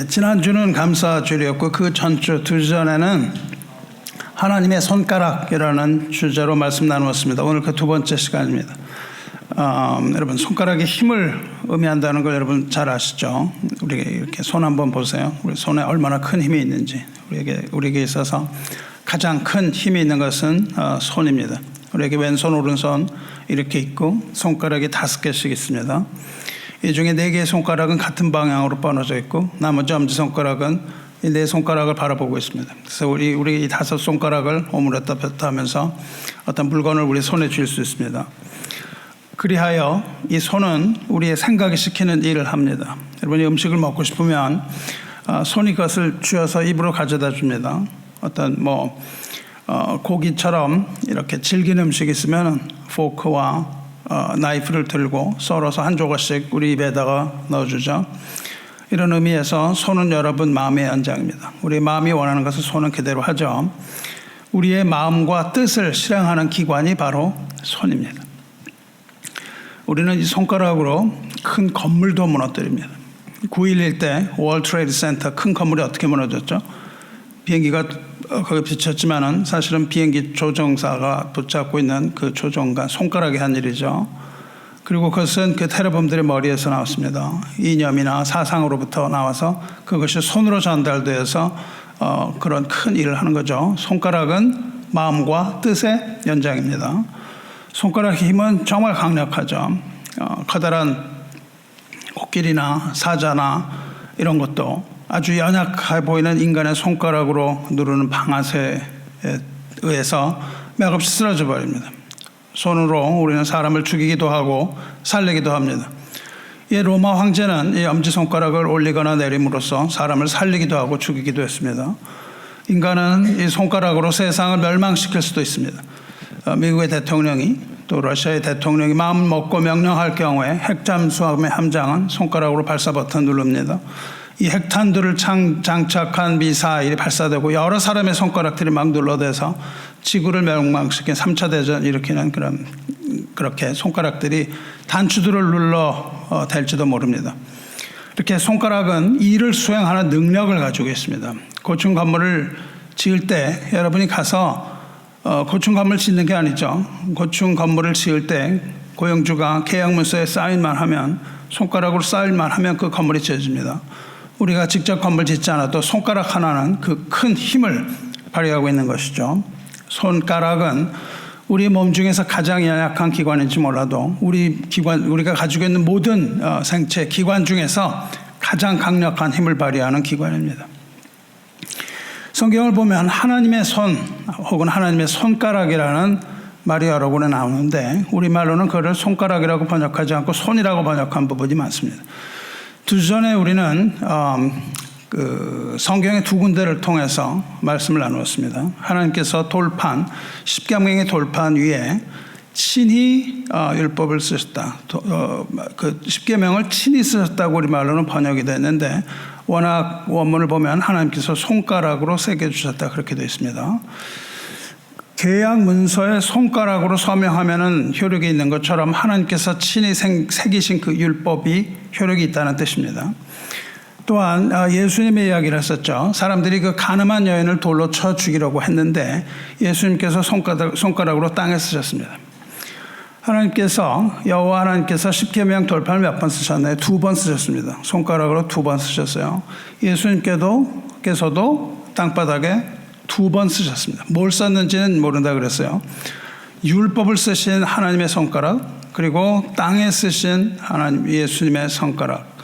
지난주는 감사주일이었고 그 전주 두 전에는 하나님의 손가락이라는 주제로 말씀 나누었습니다. 오늘 그 두 번째 시간입니다. 여러분, 손가락이 힘을 의미한다는 걸 여러분 잘 아시죠? 우리 이렇게 손 한번 보세요. 우리 손에 얼마나 큰 힘이 있는지. 우리에게 있어서 가장 큰 힘이 있는 것은 손입니다. 우리에게 왼손 오른손 이렇게 있고 손가락이 5개씩 있습니다. 이 중에 4개의 손가락은 같은 방향으로 뻗어져 있고 나머지 엄지손가락은 이 4손가락을 바라보고 있습니다. 그래서 우리 이 5손가락을 오므렸다 폈다 하면서 어떤 물건을 우리 손에 쥘 수 있습니다. 그리하여 이 손은 우리의 생각이 시키는 일을 합니다. 여러분이 음식을 먹고 싶으면 손이 그것을 쥐어서 입으로 가져다 줍니다. 어떤 고기처럼 이렇게 질긴 음식이 있으면 포크와 나이프를 들고 썰어서 한 조각씩 우리 입에다가 넣어주죠. 이런 의미에서 손은 여러분 마음의 연장입니다. 우리 마음이 원하는 것을 손은 그대로 하죠. 우리의 마음과 뜻을 실행하는 기관이 바로 손입니다. 우리는 이 손가락으로 큰 건물도 무너뜨립니다. 9.11 때 월드 트레이드 센터 큰 건물이 어떻게 무너졌죠? 비행기가 거기 비쳤지만은 사실은 비행기 조종사가 붙잡고 있는 그 조종관 손가락이 한 일이죠. 그리고 그것은 그 테러범들의 머리에서 나왔습니다. 이념이나 사상으로부터 나와서 그것이 손으로 전달되어서 그런 큰 일을 하는 거죠. 손가락은 마음과 뜻의 연장입니다. 손가락의 힘은 정말 강력하죠. 커다란 코끼리나 사자나 이런 것도 아주 연약해 보이는 인간의 손가락으로 누르는 방아쇠에 의해서 맥없이 쓰러져 버립니다. 손으로 우리는 사람을 죽이기도 하고 살리기도 합니다. 이 로마 황제는 이 엄지손가락을 올리거나 내림으로써 사람을 살리기도 하고 죽이기도 했습니다. 인간은 이 손가락으로 세상을 멸망시킬 수도 있습니다. 미국의 대통령이 또 러시아의 대통령이 마음 먹고 명령할 경우에 핵잠수함의 함장은 손가락으로 발사 버튼 누릅니다. 이 핵탄두를 장착한 미사일이 발사되고 여러 사람의 손가락들이 막 눌러대서 지구를 멸망시킨 3차 대전 일으키는 그렇게 손가락들이 단추들을 눌러 댈지도 모릅니다. 이렇게 손가락은 일을 수행하는 능력을 가지고 있습니다. 고층 건물을 지을 때 여러분이 가서 고층 건물 짓는 게 아니죠. 고층 건물을 지을 때 고용주가 계약문서에 사인만 하면 손가락으로 사인만 하면 그 건물이 지어집니다. 우리가 직접 건물 짓지 않아도 손가락 하나는 그 큰 힘을 발휘하고 있는 것이죠. 손가락은 우리 몸 중에서 가장 연약한 기관인지 몰라도 우리가 가지고 있는 모든 생체 기관 중에서 가장 강력한 힘을 발휘하는 기관입니다. 성경을 보면 하나님의 손 혹은 하나님의 손가락이라는 말이 여러 군데 나오는데 우리말로는 그를 손가락이라고 번역하지 않고 손이라고 번역한 부분이 많습니다. 두 전에 우리는 성경의 두 군데를 통해서 말씀을 나누었습니다. 하나님께서 돌판, 십계명의 돌판 위에 친히 율법을 쓰셨다. 그 십계명을 친히 쓰셨다고 우리말로는 번역이 됐는데 워낙 원문을 보면 하나님께서 손가락으로 새겨주셨다 그렇게 되어 있습니다. 계약 문서에 손가락으로 서명하면은 효력이 있는 것처럼 하나님께서 친히 새기신 그 율법이 효력이 있다는 뜻입니다. 또한 예수님의 이야기를 했었죠. 사람들이 그 가늠한 여인을 돌로 쳐 죽이려고 했는데 예수님께서 손가락으로 땅에 쓰셨습니다. 여호와 하나님께서 십계명 돌판을 몇 번 쓰셨나요? 2번 쓰셨습니다. 손가락으로 2번 쓰셨어요. 예수님께서도 땅바닥에 2번 쓰셨습니다. 뭘 썼는지는 모른다 그랬어요. 율법을 쓰신 하나님의 손가락, 그리고 땅에 쓰신 하나님 예수님의 손가락.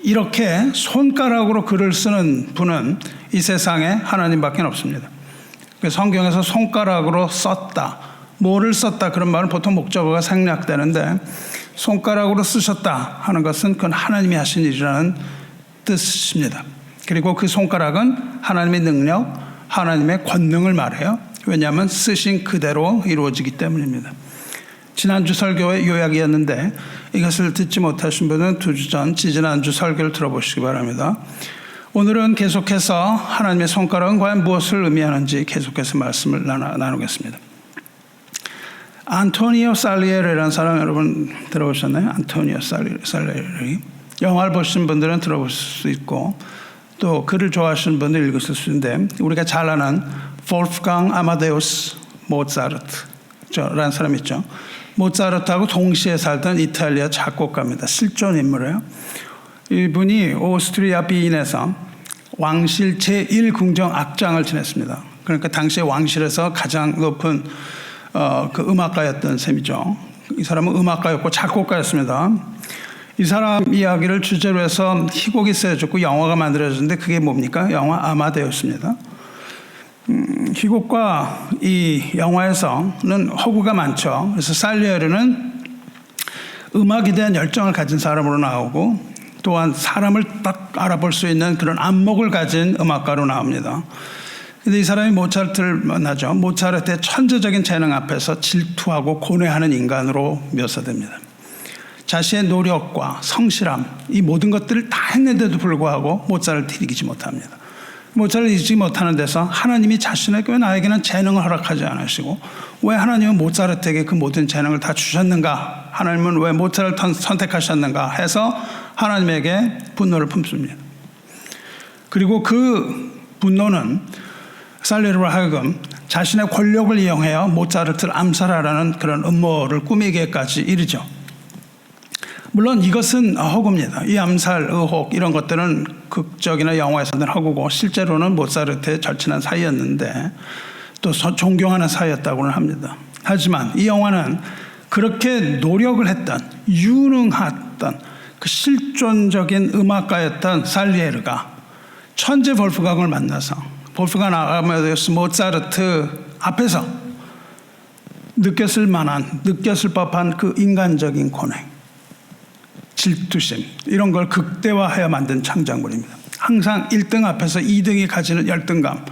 이렇게 손가락으로 글을 쓰는 분은 이 세상에 하나님밖에 없습니다. 성경에서 손가락으로 썼다, 뭐를 썼다 그런 말은 보통 목적어가 생략되는데 손가락으로 쓰셨다 하는 것은 그건 하나님이 하신 일이라는 뜻입니다. 그리고 그 손가락은 하나님의 능력, 하나님의 권능을 말해요. 왜냐하면 쓰신 그대로 이루어지기 때문입니다. 지난주 설교의 요약이었는데 이것을 듣지 못하신 분은 2주 전 지지난주 설교를 들어보시기 바랍니다. 오늘은 계속해서 하나님의 손가락은 과연 무엇을 의미하는지 계속해서 말씀을 나누겠습니다. 안토니오 살리에르라는 사람 여러분 들어보셨나요? 안토니오 살리에르. 영화를 보신 분들은 들어볼 수 있고 또 글을 좋아하시는 분들 읽으실 수 있는데 우리가 잘 아는 볼프강 아마데우스 모차르트라는 사람이 있죠. 모차르트하고 동시에 살던 이탈리아 작곡가입니다. 실존 인물이에요. 이분이 오스트리아 비인에서 왕실 제1궁정 악장을 지냈습니다. 그러니까 당시에 왕실에서 가장 높은 그 음악가였던 셈이죠. 이 사람은 음악가였고 작곡가였습니다. 이 사람 이야기를 주제로 해서 희곡이 쓰여졌고 영화가 만들어졌는데 그게 뭡니까? 영화 아마데우스입니다. 희곡과 이 영화에서는 허구가 많죠. 그래서 살리에르는 음악에 대한 열정을 가진 사람으로 나오고 또한 사람을 딱 알아볼 수 있는 그런 안목을 가진 음악가로 나옵니다. 근데 이 사람이 모차르트를 만나죠. 모차르트의 천재적인 재능 앞에서 질투하고 고뇌하는 인간으로 묘사됩니다. 자신의 노력과 성실함, 이 모든 것들을 다 했는데도 불구하고 모차르트를 이기지 못합니다. 모차르트를 이기지 못하는 데서 하나님이 자신에게 왜 나에게는 재능을 허락하지 않으시고 왜 하나님은 모차르트에게 그 모든 재능을 다 주셨는가? 하나님은 왜 모차르트를 선택하셨는가? 해서 하나님에게 분노를 품습니다. 그리고 그 분노는 살리에르로 하여금 자신의 권력을 이용하여 모차르트를 암살하라는 그런 음모를 꾸미기까지 이르죠. 물론 이것은 허구입니다. 이 암살 의혹 이런 것들은 극적이나 영화에서는 허구고 실제로는 모차르트의 절친한 사이였는데 또 존경하는 사이였다고는 합니다. 하지만 이 영화는 그렇게 노력을 했던 유능했던 그 실존적인 음악가였던 살리에르가 천재 볼프강을 만나서 볼프강 아마데우스 모차르트 앞에서 느꼈을 법한 그 인간적인 고뇌, 질투심 이런 걸 극대화하여 만든 창작물입니다. 항상 1등 앞에서 2등이 가지는 열등감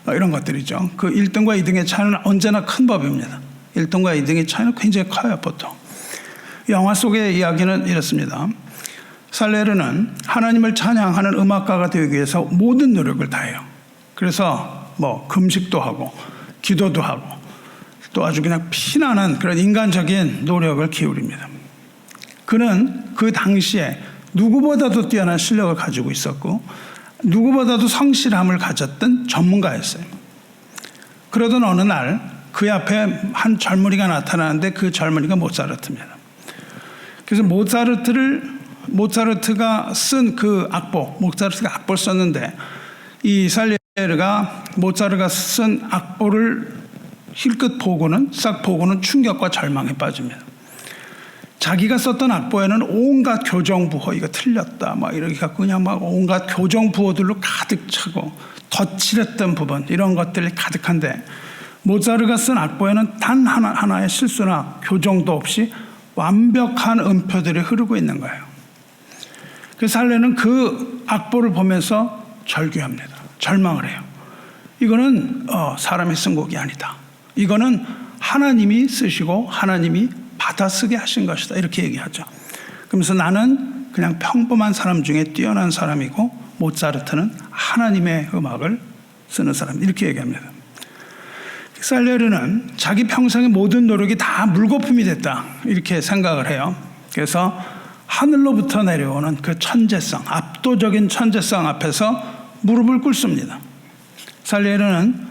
이런 것들이죠. 그 1등과 2등의 차이는 언제나 큰 법입니다. 1등과 2등의 차이는 굉장히 커요. 보통. 영화 속의 이야기는 이렇습니다. 살리에르는 하나님을 찬양하는 음악가가 되기 위해서 모든 노력을 다해요. 그래서 금식도 하고 기도도 하고 또 아주 그냥 피나는 그런 인간적인 노력을 기울입니다. 그는 그 당시에 누구보다도 뛰어난 실력을 가지고 있었고 누구보다도 성실함을 가졌던 전문가였어요. 그러던 어느 날 그 앞에 한 젊은이가 나타나는데 그 젊은이가 모차르트입니다. 그래서 모차르트가 쓴 그 악보, 모차르트가 악보를 썼는데 이 살리에르가 모차르트가 쓴 악보를 싹 보고는 충격과 절망에 빠집니다. 자기가 썼던 악보에는 온갖 교정부호, 이거 틀렸다, 이렇게 갖고 그냥 온갖 교정부호들로 가득 차고 덧칠했던 부분, 이런 것들이 가득한데 모차르트가 쓴 악보에는 단 하나의 실수나 교정도 없이 완벽한 음표들이 흐르고 있는 거예요. 그래서 살리에르는 그 악보를 보면서 절규합니다. 절망을 해요. 이거는 사람이 쓴 곡이 아니다. 이거는 하나님이 쓰시고 하나님이 받아쓰게 하신 것이다. 이렇게 얘기하죠. 그러면서 나는 그냥 평범한 사람 중에 뛰어난 사람이고 모차르트는 하나님의 음악을 쓰는 사람. 이렇게 얘기합니다. 살리에르는 자기 평생의 모든 노력이 다 물거품이 됐다. 이렇게 생각을 해요. 그래서 하늘로부터 내려오는 그 천재성, 압도적인 천재성 앞에서 무릎을 꿇습니다. 살리에르는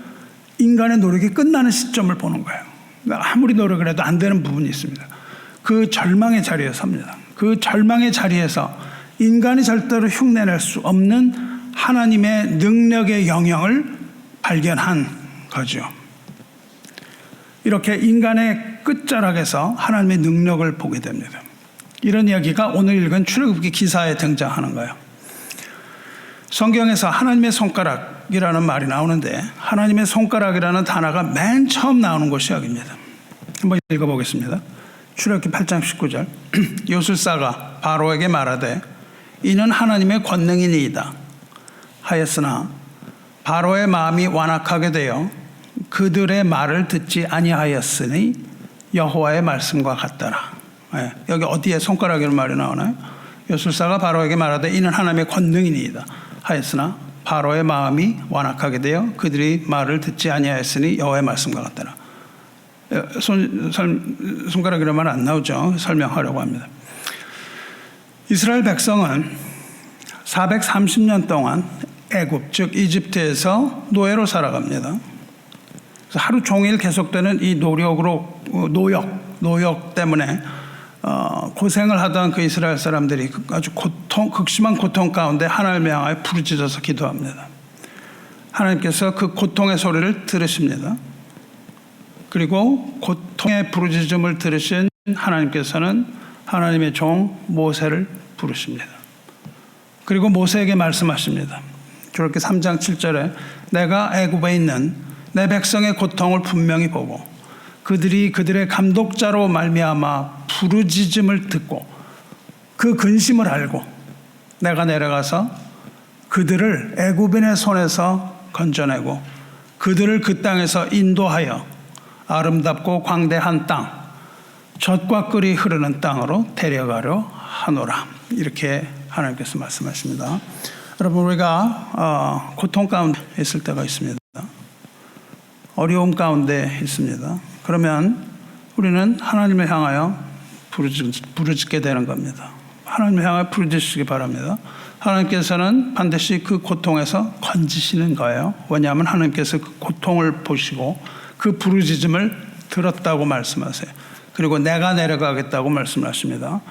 인간의 노력이 끝나는 시점을 보는 거예요. 아무리 노력을 해도 안 되는 부분이 있습니다. 그 절망의 자리에 섭니다. 그 절망의 자리에서 인간이 절대로 흉내낼 수 없는 하나님의 능력의 영역을 발견한 거죠. 이렇게 인간의 끝자락에서 하나님의 능력을 보게 됩니다. 이런 이야기가 오늘 읽은 출애굽기 기사에 등장하는 거예요. 성경에서 하나님의 손가락이라는 말이 나오는데 하나님의 손가락이라는 단어가 맨 처음 나오는 곳이 여기입니다. 한번 읽어보겠습니다. 출애굽기 8장 19절 요술사가 바로에게 말하되 이는 하나님의 권능이니이다 하였으나 바로의 마음이 완악하게 되어 그들의 말을 듣지 아니하였으니 여호와의 말씀과 같더라. 여기 어디에 손가락이라는 말이 나오나요? 요술사가 바로에게 말하되 이는 하나님의 권능이니이다 하였으나 바로의 마음이 완악하게 되어 그들이 말을 듣지 아니하였으니 여호와의 말씀과 같더라. 손가락이라는 말 안 나오죠. 설명하려고 합니다. 이스라엘 백성은 430년 동안 애굽 즉 이집트에서 노예로 살아갑니다. 그래서 하루 종일 계속되는 이 노역 때문에 고생을 하던 그 이스라엘 사람들이 아주 극심한 고통 가운데 하나님을 향하여 부르짖어서 기도합니다. 하나님께서 그 고통의 소리를 들으십니다. 그리고 고통의 부르짖음을 들으신 하나님께서는 하나님의 종 모세를 부르십니다. 그리고 모세에게 말씀하십니다. 그렇게 3장 7절에 내가 애굽에 있는 내 백성의 고통을 분명히 보고 그들이 그들의 감독자로 말미암아 부르짖음을 듣고 그 근심을 알고 내가 내려가서 그들을 애굽인의 손에서 건져내고 그들을 그 땅에서 인도하여 아름답고 광대한 땅, 젖과 꿀이 흐르는 땅으로 데려가려 하노라. 이렇게 하나님께서 말씀하십니다. 여러분, 우리가 고통 가운데 있을 때가 있습니다. 어려움 가운데 있습니다. 그러면 우리는 하나님을 향하여 부르짖게 되는 겁니다. 하나님을 향하여 부르짖으시기 바랍니다. 하나님께서는 반드시 그 고통에서 건지시는 거예요. 왜냐하면 하나님께서 그 고통을 보시고 그 부르짖음을 들었다고 말씀하세요. 그리고 내가 내려가겠다고 말씀하십니다.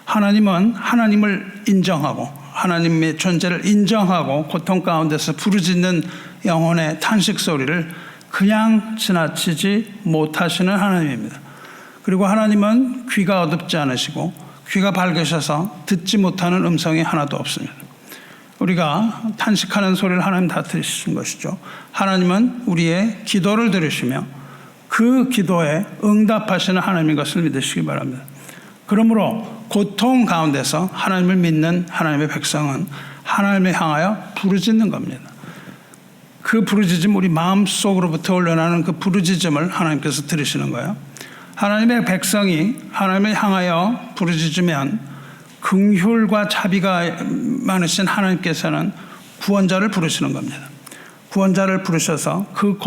하나님은 하나님을 인정하고 하나님의 존재를 인정하고 고통 가운데서 부르짖는 영혼의 탄식 소리를 그냥 지나치지 못하시는 하나님입니다. 그리고 하나님은 귀가 어둡지 않으시고 귀가 밝으셔서 듣지 못하는 음성이 하나도 없습니다. 우리가 탄식하는 소리를 하나님 다 들으신 것이죠. 하나님은 우리의 기도를 들으시며 그 기도에 응답하시는 하나님인 것을 믿으시기 바랍니다. 그러므로 고통 가운데서 하나님을 믿는 하나님의 백성은 하나님을 향하여 부르짖는 겁니다. 그 부르짖음, 우리 마음속으로부터 올려나는 그 부르짖음을 하나님께서 들으시는 거예요. 하나님의 백성이 하나님을 향하여 부르짖으면 긍휼과 자비가 많으신 하나님께서는 구원자를 부르시는 겁니다. 구원자를 부르셔서 그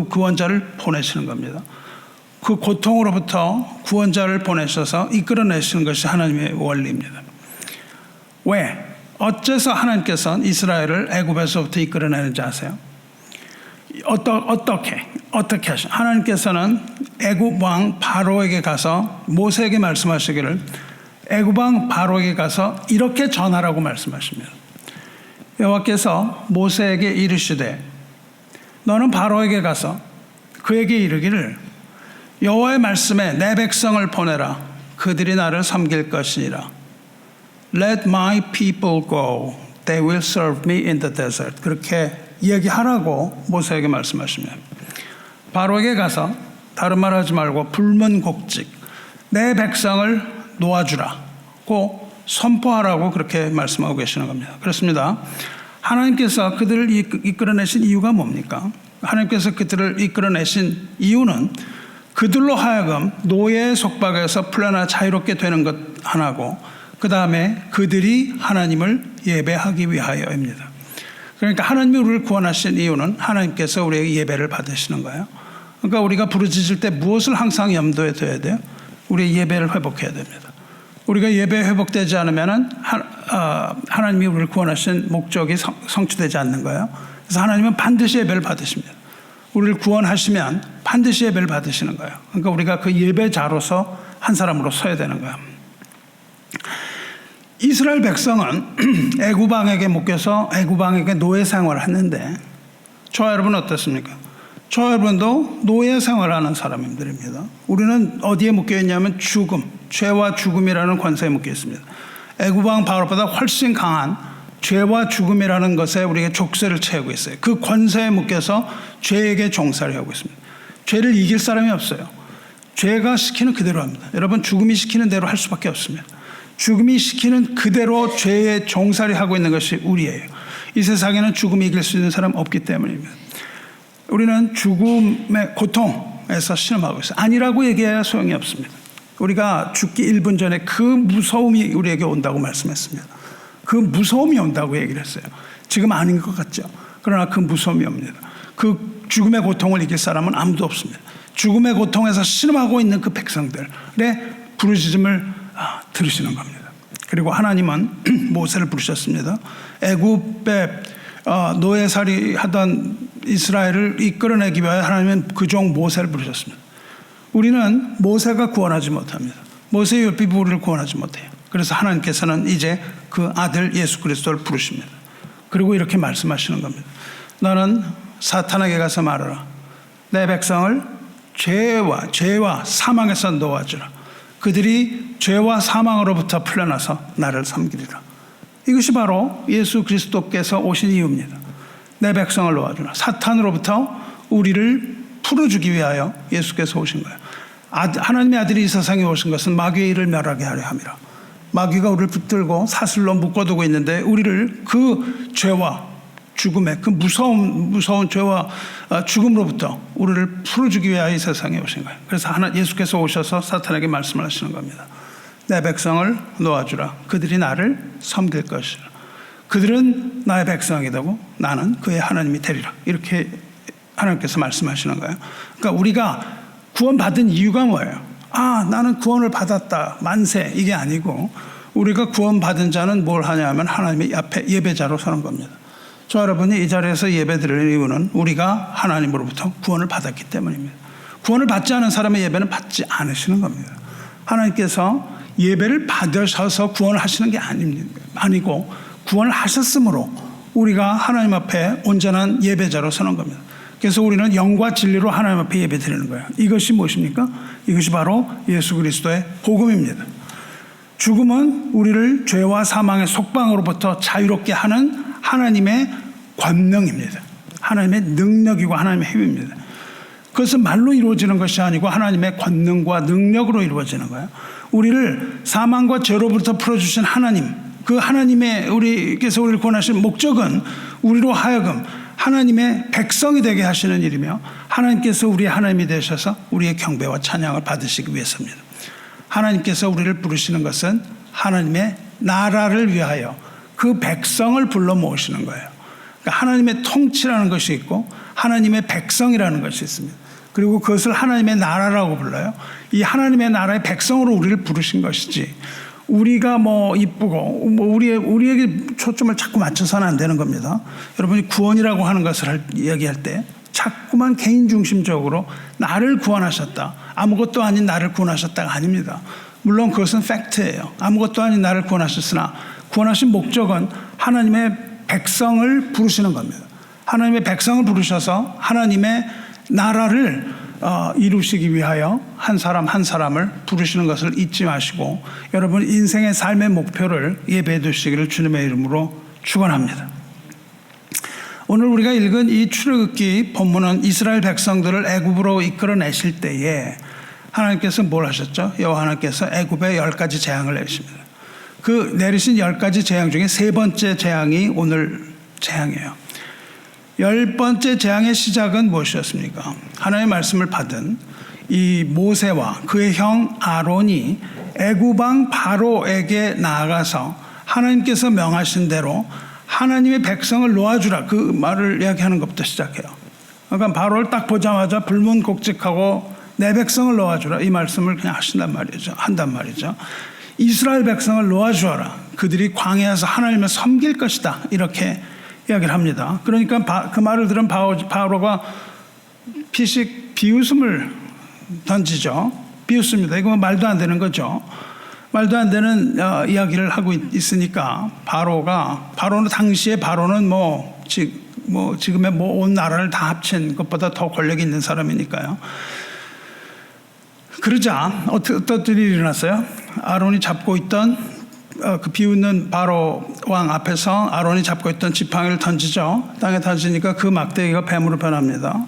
구원자를 보내시는 겁니다. 그 고통으로부터 구원자를 보내셔서 이끌어내시는 것이 하나님의 원리입니다. 왜? 어째서 하나님께서는 이스라엘을 애굽에서부터 이끌어내는지 아세요? 어떻게 하시죠? 하나님께서는 애굽 왕 바로에게 가서 모세에게 말씀하시기를 애굽 왕 바로에게 가서 이렇게 전하라고 말씀하십니다. 여호와께서 모세에게 이르시되 너는 바로에게 가서 그에게 이르기를 여호와의 말씀에 내 백성을 보내라. 그들이 나를 섬길 것이니라. Let my people go. They will serve me in the desert. 그렇게 얘기하라고 모세에게 말씀하십니다. 바로에게 가서 다른 말 하지 말고 불문곡직 내 백성을 놓아주라고 선포하라고 그렇게 말씀하고 계시는 겁니다. 그렇습니다. 하나님께서 그들을 이끌어내신 이유가 뭡니까? 하나님께서 그들을 이끌어내신 이유는 그들로 하여금 노예의 속박에서 풀려나 자유롭게 되는 것 하나고 그 다음에 그들이 하나님을 예배하기 위하여입니다. 그러니까 하나님이 우리를 구원하신 이유는 하나님께서 우리에게 예배를 받으시는 거예요. 그러니까 우리가 부르짖을 때 무엇을 항상 염두에 둬야 돼요? 우리의 예배를 회복해야 됩니다. 우리가 예배 회복되지 않으면 하나님이 우리를 구원하신 목적이 성취되지 않는 거예요. 그래서 하나님은 반드시 예배를 받으십니다. 우리를 구원하시면 반드시 예배를 받으시는 거예요. 그러니까 우리가 그 예배자로서 한 사람으로 서야 되는 거예요. 이스라엘 백성은 애굽 왕에게 묶여서 애굽 왕에게 노예 생활을 했는데 저와 여러분 어떻습니까? 저와 여러분도 노예 생활하는 사람들입니다. 우리는 어디에 묶여 있냐면 죽음, 죄와 죽음이라는 권세에 묶여 있습니다. 애굽 왕 바로보다 훨씬 강한 죄와 죽음이라는 것에 우리에게 족쇄를 채우고 있어요. 그 권세에 묶여서 죄에게 종살이 하고 있습니다. 죄를 이길 사람이 없어요. 죄가 시키는 그대로 합니다. 여러분, 죽음이 시키는 대로 할 수밖에 없습니다. 죽음이 시키는 그대로 죄에 종살이 하고 있는 것이 우리예요. 이 세상에는 죽음이 이길 수 있는 사람 없기 때문입니다. 우리는 죽음의 고통에서 신음하고 있어요. 아니라고 얘기해야 소용이 없습니다. 우리가 죽기 1분 전에 그 무서움이 우리에게 온다고 말씀했습니다. 그 무서움이 온다고 얘기를 했어요. 지금 아닌 것 같죠? 그러나 그 무서움이 옵니다. 그 죽음의 고통을 이길 사람은 아무도 없습니다. 죽음의 고통에서 신음하고 있는 그 백성들의 부르짖음을 들으시는 겁니다. 그리고 하나님은 모세를 부르셨습니다. 애굽의 노예살이 하던 이스라엘을 이끌어내기 위하여 하나님은 그 종 모세를 부르셨습니다. 우리는 모세가 구원하지 못합니다. 모세의 율법이 우리를 구원하지 못해요. 그래서 하나님께서는 이제 그 아들 예수 그리스도를 부르십니다. 그리고 이렇게 말씀하시는 겁니다. 너는 사탄에게 가서 말하라. 내 백성을 죄와 사망에서 놓아주라. 그들이 죄와 사망으로부터 풀려나서 나를 섬기리라. 이것이 바로 예수 그리스도께서 오신 이유입니다. 내 백성을 놓아주라. 사탄으로부터 우리를 풀어주기 위하여 예수께서 오신 거예요. 하나님의 아들이 이 세상에 오신 것은 마귀의 일을 멸하게 하려 함이라. 마귀가 우리를 붙들고 사슬로 묶어두고 있는데 우리를 그 죄와 죽음의 그 무서운 죄와 죽음으로부터 우리를 풀어주기 위하여 이 세상에 오신 거예요. 그래서 예수께서 오셔서 사탄에게 말씀을 하시는 겁니다. 내 백성을 놓아주라. 그들이 나를 섬길 것이라. 그들은 나의 백성이 되고 나는 그의 하나님이 되리라. 이렇게 하나님께서 말씀하시는 거예요. 그러니까 우리가 구원받은 이유가 뭐예요? 나는 구원을 받았다 만세, 이게 아니고 우리가 구원받은 자는 뭘 하냐면 하나님의 앞에 예배자로 서는 겁니다. 저 여러분이 이 자리에서 예배 드리는 이유는 우리가 하나님으로부터 구원을 받았기 때문입니다. 구원을 받지 않은 사람의 예배는 받지 않으시는 겁니다. 하나님께서 예배를 받으셔서 구원을 하시는 게 아니고 구원을 하셨으므로 우리가 하나님 앞에 온전한 예배자로 서는 겁니다. 그래서 우리는 영과 진리로 하나님 앞에 예배 드리는 거예요. 이것이 무엇입니까? 이것이 바로 예수 그리스도의 복음입니다. 죽음은 우리를 죄와 사망의 속방으로부터 자유롭게 하는 하나님의 권능입니다. 하나님의 능력이고 하나님의 힘입니다. 그것은 말로 이루어지는 것이 아니고 하나님의 권능과 능력으로 이루어지는 거예요. 우리를 사망과 죄로부터 풀어주신 하나님, 그 하나님의 우리께서 우리를 구원하신 목적은 우리로 하여금 하나님의 백성이 되게 하시는 일이며 하나님께서 우리의 하나님이 되셔서 우리의 경배와 찬양을 받으시기 위해서입니다. 하나님께서 우리를 부르시는 것은 하나님의 나라를 위하여 그 백성을 불러 모으시는 거예요. 그러니까 하나님의 통치라는 것이 있고 하나님의 백성이라는 것이 있습니다. 그리고 그것을 하나님의 나라라고 불러요. 이 하나님의 나라의 백성으로 우리를 부르신 것이지 우리가 이쁘고 우리에게 초점을 자꾸 맞춰서는 안 되는 겁니다. 여러분이 구원이라고 하는 것을 이야기할 때 자꾸만 개인 중심적으로 나를 구원하셨다, 아무것도 아닌 나를 구원하셨다가 아닙니다. 물론 그것은 팩트예요. 아무것도 아닌 나를 구원하셨으나 구원하신 목적은 하나님의 백성을 부르시는 겁니다. 하나님의 백성을 부르셔서 하나님의 나라를 이루시기 위하여 한 사람 한 사람을 부르시는 것을 잊지 마시고 여러분 인생의 삶의 목표를 예배해 두시기를 주님의 이름으로 축원합니다. 오늘 우리가 읽은 이 출애굽기 본문은 이스라엘 백성들을 애굽으로 이끌어내실 때에 하나님께서 뭘 하셨죠? 여호와 하나님께서 애굽에 10가지 재앙을 내리십니다. 그 내리신 10가지 재앙 중에 세 번째 재앙이 오늘 재앙이에요. 10번째 재앙의 시작은 무엇이었습니까? 하나님의 말씀을 받은 이 모세와 그의 형 아론이 애굽 왕 바로에게 나아가서 하나님께서 명하신 대로 하나님의 백성을 놓아주라, 그 말을 이야기하는 것부터 시작해요. 그러니까 바로를 딱 보자마자 불문곡직하고 내 백성을 놓아주라, 이 말씀을 그냥 한단 말이죠. 이스라엘 백성을 놓아주어라. 그들이 광야에서 하나님을 섬길 것이다. 이렇게 이야기를 합니다. 그러니까 그 말을 들은 바로가 비웃음을 던지죠. 비웃습니다. 이거 말도 안 되는 거죠. 말도 안 되는 이야기를 하고 있으니까 바로는 당시에 지금의 온 나라를 다 합친 것보다 더 권력이 있는 사람이니까요. 그러자 어떤 일이 일어났어요? 아론이 잡고 있던 그 비웃는 바로 왕 앞에서 아론이 잡고 있던 지팡이를 던지죠. 땅에 던지니까 그 막대기가 뱀으로 변합니다.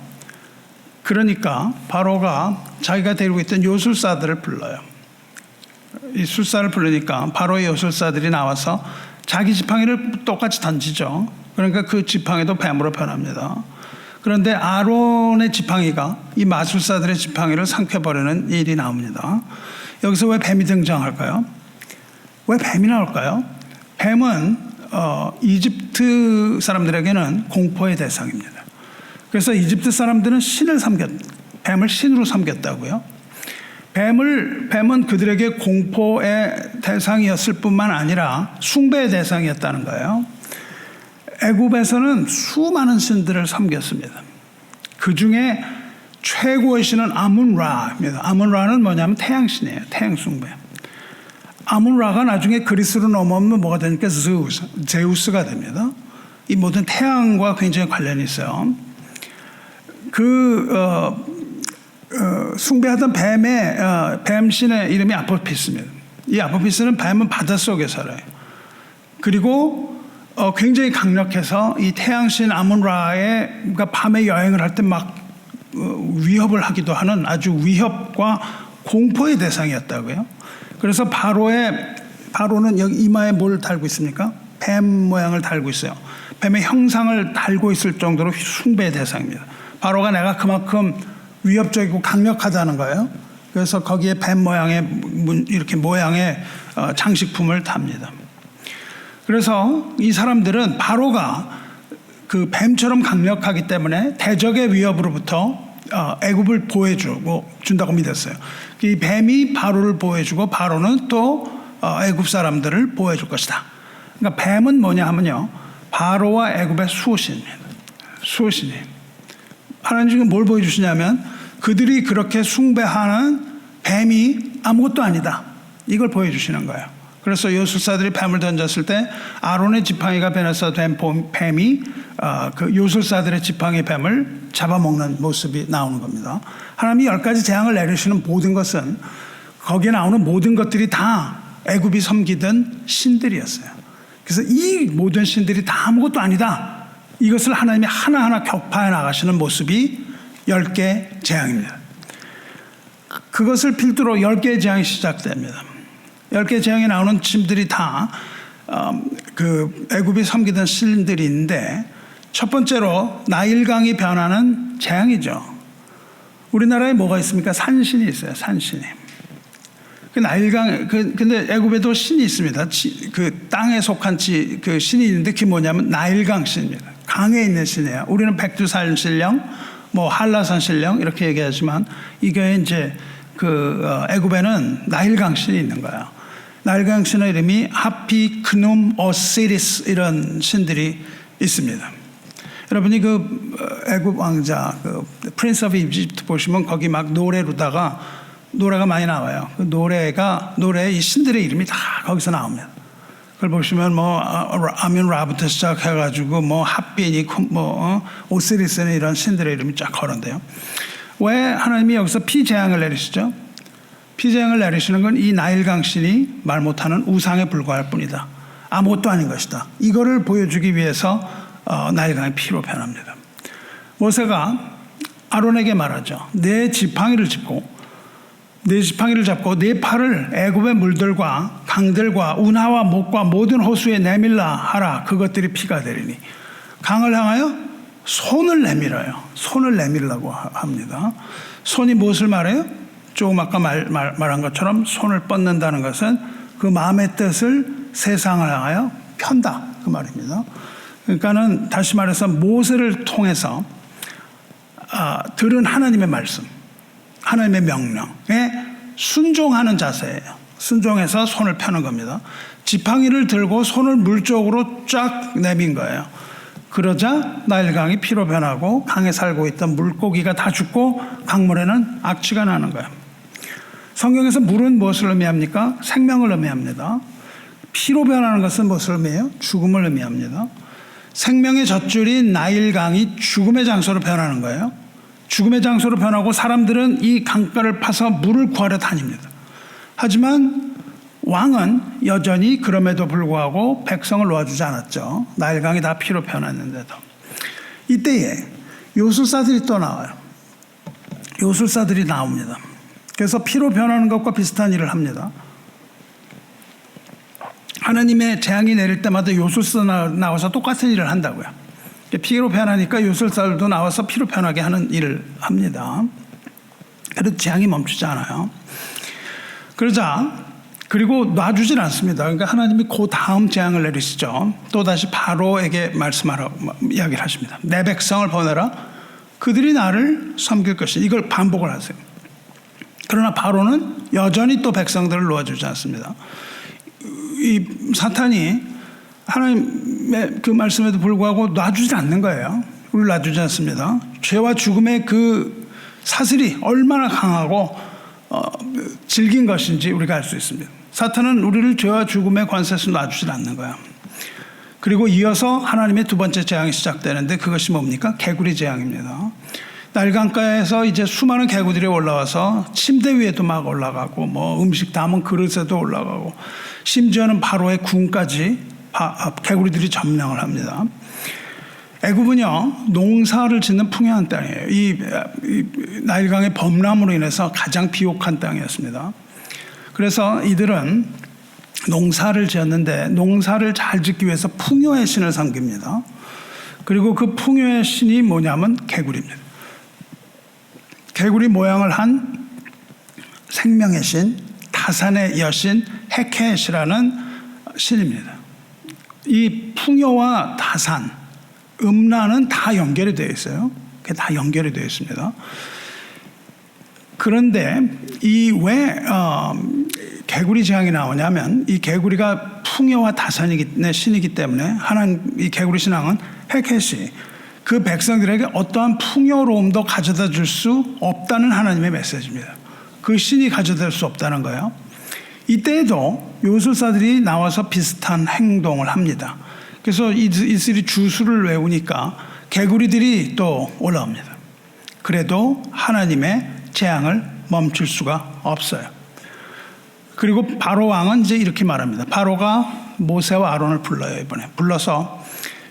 그러니까 바로가 자기가 데리고 있던 요술사들을 불러요. 이 술사를 부르니까 바로의 요술사들이 나와서 자기 지팡이를 똑같이 던지죠. 그러니까 그 지팡이도 뱀으로 변합니다. 그런데 아론의 지팡이가 이 마술사들의 지팡이를 삼켜버리는 일이 나옵니다. 여기서 왜 뱀이 등장할까요? 왜 뱀이 나올까요? 뱀은 이집트 사람들에게는 공포의 대상입니다. 그래서 이집트 사람들은 뱀을 신으로 섬겼다고요. 뱀은 그들에게 공포의 대상이었을 뿐만 아니라 숭배의 대상이었다는 거예요. 애굽에서는 수많은 신들을 섬겼습니다. 그 중에 최고의 신은 아문라입니다. 아문라는 뭐냐면 태양신이에요. 태양 숭배. 아문라가 나중에 그리스로 넘어오면 뭐가 되니까 제우스가 됩니다. 이 모든 태양과 굉장히 관련이 있어요. 숭배하던 뱀신의 이름이 아포피스입니다. 이 아포피스는 뱀은 바닷속에 살아요. 그리고 굉장히 강력해서 이 태양신 아문라가 밤에 여행을 할 때 막 위협을 하기도 하는 아주 위협과 공포의 대상이었다고요. 그래서 바로는 여기 이마에 뭘 달고 있습니까? 뱀 모양을 달고 있어요. 뱀의 형상을 달고 있을 정도로 숭배의 대상입니다. 바로가 내가 그만큼 위협적이고 강력하다는 거예요. 그래서 거기에 뱀 모양의 이렇게 모양의 장식품을 답니다. 그래서 이 사람들은 바로가 그 뱀처럼 강력하기 때문에 대적의 위협으로부터 애굽을 보호해주고 준다고 믿었어요. 이 뱀이 바로를 보호해주고 바로는 또 애굽 사람들을 보호해줄 것이다. 그러니까 뱀은 뭐냐 하면요, 바로와 애굽의 수호신입니다. 수호신이 하나님 지금 뭘 보여주시냐면 그들이 그렇게 숭배하는 뱀이 아무것도 아니다, 이걸 보여주시는 거예요. 그래서 요술사들이 뱀을 던졌을 때 아론의 지팡이가 변해서 된 뱀이 그 요술사들의 지팡이 뱀을 잡아먹는 모습이 나오는 겁니다. 하나님이 10가지 재앙을 내리시는 모든 것은 거기에 나오는 모든 것들이 다 애굽이 섬기던 신들이었어요. 그래서 이 모든 신들이 다 아무것도 아니다, 이것을 하나님이 하나하나 격파해 나가시는 모습이 10개 재앙입니다. 그것을 필두로 10개의 재앙이 시작됩니다. 10개 재앙에 나오는 짐들이 다 그 애굽이 섬기던 신들인데, 첫 번째로 나일강이 변하는 재앙이죠. 우리나라에 뭐가 있습니까? 산신이 있어요. 산신이. 그 나일강, 근데 애굽에도 신이 있습니다. 그 땅에 속한 그 신이 있는데 그게 뭐냐면 나일강 신입니다. 강에 있는 신이에요. 우리는 백두산 신령, 뭐 한라산 신령 이렇게 얘기하지만 이게 이제 애굽에는 나일강 신이 있는 거예요. 나일강 신의 이름이 하피, 크눔, 오시리스 이런 신들이 있습니다. 여러분이 애굽 왕자 프린스 오브 이집트 보시면 거기 막 노래가 많이 나와요. 그 노래에 이 신들의 이름이 다 거기서 나옵니다. 그걸 보시면 뭐 아뮌라부터 시작해가지고 뭐 핫비니, 오시리스는 이런 신들의 이름이 쫙 거론돼요. 왜 하나님이 여기서 피재앙을 내리시죠? 피재앙을 내리시는 건 이 나일강 신이 말 못하는 우상에 불과할 뿐이다, 아무것도 아닌 것이다, 이거를 보여주기 위해서 나일강이 피로 변합니다. 모세가 아론에게 말하죠. 내 지팡이를 잡고 내 팔을 애굽의 물들과 강들과 운하와 목과 모든 호수에 내밀라 하라. 그것들이 피가 되리니. 강을 향하여 손을 내밀어요. 손을 내밀라고 합니다. 손이 무엇을 말해요? 조금 아까 말한 것처럼 손을 뻗는다는 것은 그 마음의 뜻을 세상을 향하여 편다, 그 말입니다. 그러니까는 다시 말해서 모세를 통해서 들은 하나님의 말씀, 하나님의 명령에 순종하는 자세예요. 순종해서 손을 펴는 겁니다. 지팡이를 들고 손을 물 쪽으로 쫙 내민 거예요. 그러자 나일강이 피로 변하고 강에 살고 있던 물고기가 다 죽고 강물에는 악취가 나는 거예요. 성경에서 물은 무엇을 의미합니까? 생명을 의미합니다. 피로 변하는 것은 무엇을 의미해요? 죽음을 의미합니다. 생명의 젖줄인 나일강이 죽음의 장소로 변하는 거예요. 죽음의 장소로 변하고 사람들은 이 강가를 파서 물을 구하려 다닙니다. 하지만 왕은 여전히 그럼에도 불구하고 백성을 놓아주지 않았죠. 나일강이 다 피로 변했는데도. 이때에 요술사들이 또 나와요. 요술사들이 나옵니다. 그래서 피로 변하는 것과 비슷한 일을 합니다. 하나님의 재앙이 내릴 때마다 요술사 나와서 똑같은 일을 한다고요. 피로 변하니까 요술사들도 나와서 피로 변하게 하는 일을 합니다. 그래도 재앙이 멈추지 않아요. 그리고 놔주질 않습니다. 그러니까 하나님이 그 다음 재앙을 내리시죠. 또다시 바로에게 이야기를 하십니다. 내 백성을 보내라. 그들이 나를 섬길 것이다. 이걸 반복을 하세요. 그러나 바로는 여전히 또 백성들을 놓아주지 않습니다. 이 사탄이 하나님 그 말씀에도 불구하고 놔주지 않는 거예요. 우리를 놔주지 않습니다. 죄와 죽음의 그 사슬이 얼마나 강하고 질긴 것인지 우리가 알 수 있습니다. 사탄은 우리를 죄와 죽음의 관세에서 놔주지 않는 거예요. 그리고 이어서 하나님의 두 번째 재앙이 시작되는데 그것이 뭡니까? 개구리 재앙입니다. 날강가에서 이제 수많은 개구리들이 올라와서 침대 위에도 막 올라가고 뭐 음식 담은 그릇에도 올라가고 심지어는 바로의 궁까지 개구리들이 점령을 합니다. 애굽은요 농사를 짓는 풍요한 땅이에요. 이 나일강의 범람으로 인해서 가장 비옥한 땅이었습니다. 그래서 이들은 농사를 지었는데 농사를 잘 짓기 위해서 풍요의 신을 섬깁니다. 그리고 그 풍요의 신이 뭐냐면 개구리입니다. 개구리 모양을 한 생명의 신, 타산의 여신 헤켓이라는 신입니다. 이 풍요와 타산, 음란은 다 연결이 되어 있어요. 그게 다 연결이 되어 있습니다. 그런데 이 왜 개구리 재앙이 나오냐면 이 개구리가 풍요와 타산의 신이기 때문에 이 개구리 신앙은 헤켓이 그 백성들에게 어떠한 풍요로움도 가져다 줄 수 없다는 하나님의 메시지입니다. 그 신이 가져다 줄 수 없다는 거예요. 이때에도 요술사들이 나와서 비슷한 행동을 합니다. 그래서 이들이 주술을 외우니까 개구리들이 또 올라옵니다. 그래도 하나님의 재앙을 멈출 수가 없어요. 그리고 바로 왕은 이제 이렇게 말합니다. 바로가 모세와 아론을 불러요. 이번에 불러서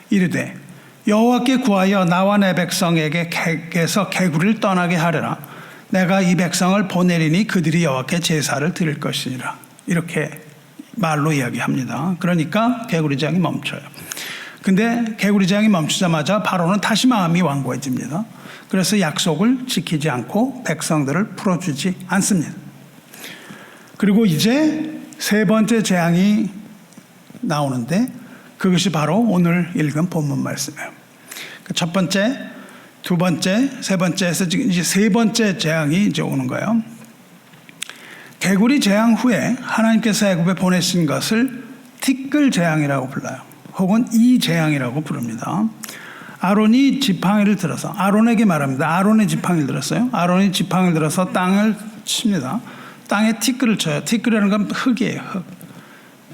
이르되 여호와께 구하여 나와 내 백성에게서 개구리를 떠나게 하려라. 내가 이 백성을 보내리니 그들이 여호와께 제사를 드릴 것이니라. 이렇게 말로 이야기합니다. 그러니까 개구리 재앙이 멈춰요. 근데 개구리 재앙이 멈추자마자 바로는 다시 마음이 완고해집니다. 그래서 약속을 지키지 않고 백성들을 풀어주지 않습니다. 그리고 이제 세 번째 재앙이 나오는데 그것이 바로 오늘 읽은 본문 말씀이에요. 첫 번째, 두 번째, 세 번째에서 이제 세 번째 재앙이 이제 오는 거예요. 개구리 재앙 후에 하나님께서 애굽에 보내신 것을 티끌 재앙이라고 불러요. 혹은 이 재앙이라고 부릅니다. 아론이 지팡이를 들어서 아론에게 말합니다. 아론의 지팡이를 들었어요. 아론이 지팡이를 들어서 땅을 칩니다. 땅에 티끌을 쳐요. 티끌이라는 건 흙이에요. 흙.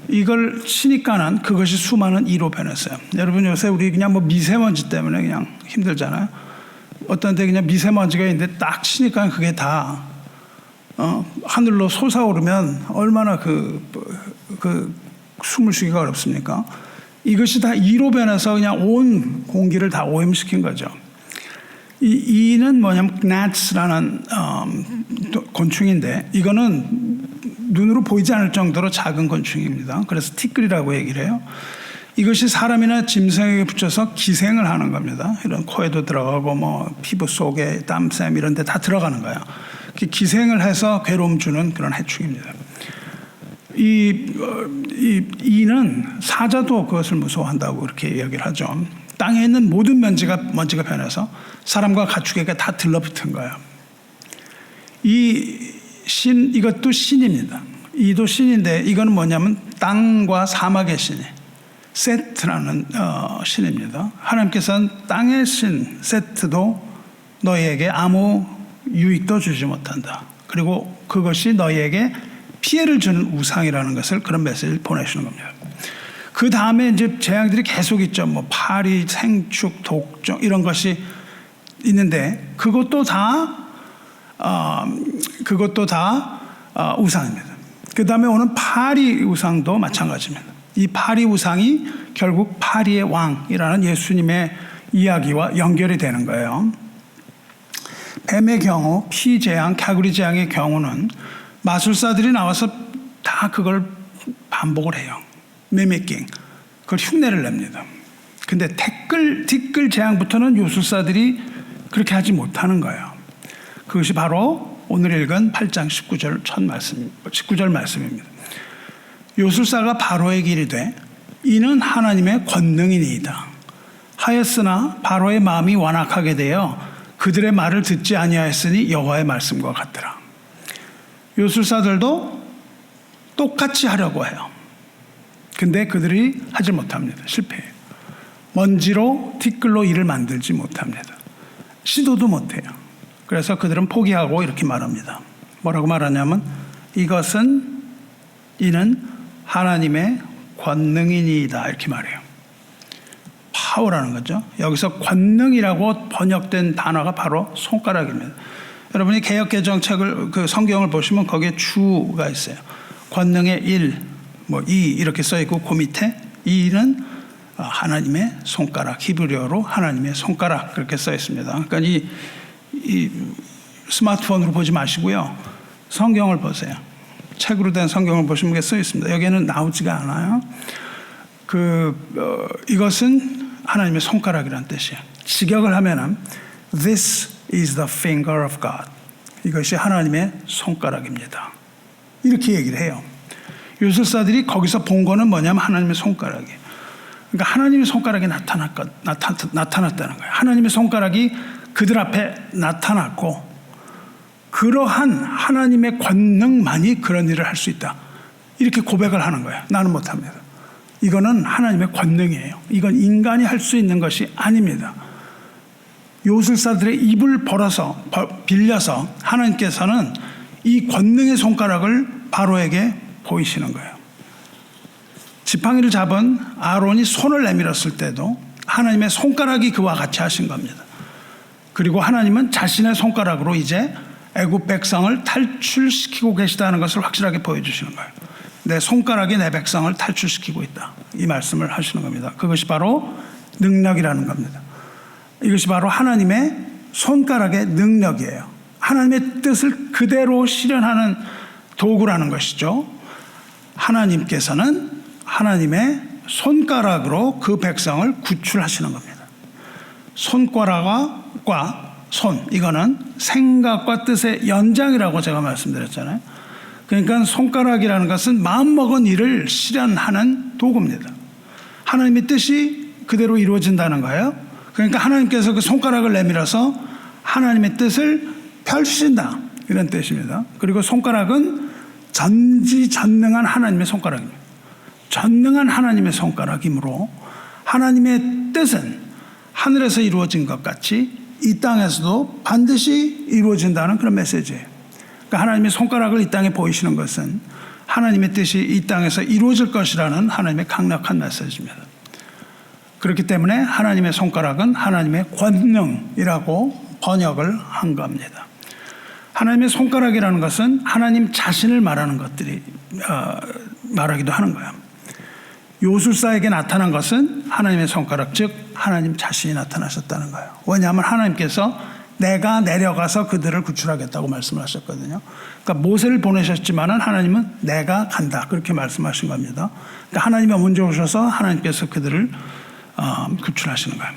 이걸 치니까는 그것이 수많은 이로 변했어요. 여러분 요새 우리 그냥 뭐 미세먼지 때문에 그냥 힘들잖아요. 어떤 데 그냥 미세먼지가 있는데 딱 치니까 그게 다 하늘로 솟아오르면 얼마나 숨을 쉬기가 어렵습니까? 이것이 다 이로 변해서 그냥 온 공기를 다 오염시킨 거죠. 이는 뭐냐면 gnats라는 곤충인데 이거는 눈으로 보이지 않을 정도로 작은 곤충입니다. 그래서 티끌이라고 얘기를 해요. 이것이 사람이나 짐승에게 붙여서 기생을 하는 겁니다. 이런 코에도 들어가고 뭐 피부 속에 땀샘 이런 데 다 들어가는 거예요. 기생을 해서 괴로움 주는 그런 해충입니다. 이는 사자도 그것을 무서워한다고 그렇게 이야기를 하죠. 땅에 있는 모든 먼지가 변해서 사람과 가축에게 다 들러붙은 거예요. 이것도 신입니다. 이도 신인데 이거는 뭐냐면 땅과 사막의 신이 세트라는 신입니다. 하나님께서는 땅의 신 세트도 너희에게 아무 유익도 주지 못한다. 그리고 그것이 너희에게 피해를 주는 우상이라는 것을 그런 메시지를 보내시는 겁니다. 그 다음에 이제 재앙들이 계속 있죠. 뭐 파리, 생축, 독종 이런 것이 있는데 그것도 다 우상입니다. 그 다음에 오는 파리 우상도 마찬가지입니다. 이 파리 우상이 결국 파리의 왕이라는 예수님의 이야기와 연결이 되는 거예요. 뱀의 경우, 피재앙, 개구리 재앙의 경우는 마술사들이 나와서 다 그걸 반복을 해요. 미미킹, 그걸 흉내를 냅니다. 근데 티끌 재앙부터는 요술사들이 그렇게 하지 못하는 거예요. 그것이 바로 오늘 읽은 8장 19절 말씀입니다. 요술사가 바로에게 이르되 이는 하나님의 권능이니이다 하였으나 바로의 마음이 완악하게 되어 그들의 말을 듣지 아니하였으니 여호와의 말씀과 같더라. 요술사들도 똑같이 하려고 해요. 근데 그들이 하지 못합니다. 실패해요. 먼지로 티끌로 이를 만들지 못합니다. 시도도 못해요. 그래서 그들은 포기하고 이렇게 말합니다. 뭐라고 말하냐면 이는 하나님의 권능이니이다 이렇게 말해요. 파워라는 거죠. 여기서 권능이라고 번역된 단어가 바로 손가락입니다. 여러분이 개역개정책을 그 성경을 보시면 거기에 주가 있어요. 권능의 일, 이 이렇게 써 있고 그 밑에 이는 하나님의 손가락, 히브리어로 하나님의 손가락 그렇게 써 있습니다. 그러니까 이 스마트폰으로 보지 마시고요. 성경을 보세요. 책으로 된 성경을 보시면 써 있습니다. 여기에는 나오지가 않아요. 이것은 하나님의 손가락이라는 뜻이에요. 직역을 하면은 This is the finger of God. 이것이 하나님의 손가락입니다. 이렇게 얘기를 해요. 요술사들이 거기서 본 거는 뭐냐면 하나님의 손가락이에요. 그러니까 하나님의 손가락이 나타났다는 거예요. 하나님의 손가락이 그들 앞에 나타났고 그러한 하나님의 권능만이 그런 일을 할 수 있다. 이렇게 고백을 하는 거예요. 나는 못합니다. 이거는 하나님의 권능이에요. 이건 인간이 할 수 있는 것이 아닙니다. 요술사들의 입을 빌려서 하나님께서는 이 권능의 손가락을 바로에게 보이시는 거예요. 지팡이를 잡은 아론이 손을 내밀었을 때도 하나님의 손가락이 그와 같이 하신 겁니다. 그리고 하나님은 자신의 손가락으로 이제 애굽 백성을 탈출시키고 계시다는 것을 확실하게 보여주시는 거예요. 내 손가락이 내 백성을 탈출시키고 있다. 이 말씀을 하시는 겁니다. 그것이 바로 능력이라는 겁니다. 이것이 바로 하나님의 손가락의 능력이에요. 하나님의 뜻을 그대로 실현하는 도구라는 것이죠. 하나님께서는 하나님의 손가락으로 그 백성을 구출하시는 겁니다. 손가락과 손, 이거는 생각과 뜻의 연장이라고 제가 말씀드렸잖아요. 그러니까 손가락이라는 것은 마음먹은 일을 실현하는 도구입니다. 하나님의 뜻이 그대로 이루어진다는 거예요. 그러니까 하나님께서 그 손가락을 내밀어서 하나님의 뜻을 펼치신다 이런 뜻입니다. 그리고 손가락은 전지전능한 하나님의 손가락입니다. 전능한 하나님의 손가락이므로 하나님의 뜻은 하늘에서 이루어진 것 같이 이 땅에서도 반드시 이루어진다는 그런 메시지예요. 그러니까 하나님의 손가락을 이 땅에 보이시는 것은 하나님의 뜻이 이 땅에서 이루어질 것이라는 하나님의 강력한 메시지입니다. 그렇기 때문에 하나님의 손가락은 하나님의 권능이라고 번역을 한 겁니다. 하나님의 손가락이라는 것은 하나님 자신을 말하는 것들이 말하기도 하는 거예요. 요술사에게 나타난 것은 하나님의 손가락, 즉 하나님 자신이 나타나셨다는 거예요. 왜냐하면 하나님께서 내가 내려가서 그들을 구출하겠다고 말씀을 하셨거든요. 그러니까 모세를 보내셨지만은 하나님은 내가 간다 그렇게 말씀하신 겁니다. 그러니까 하나님이 먼저 오셔서 하나님께서 그들을 구출하시는 거예요.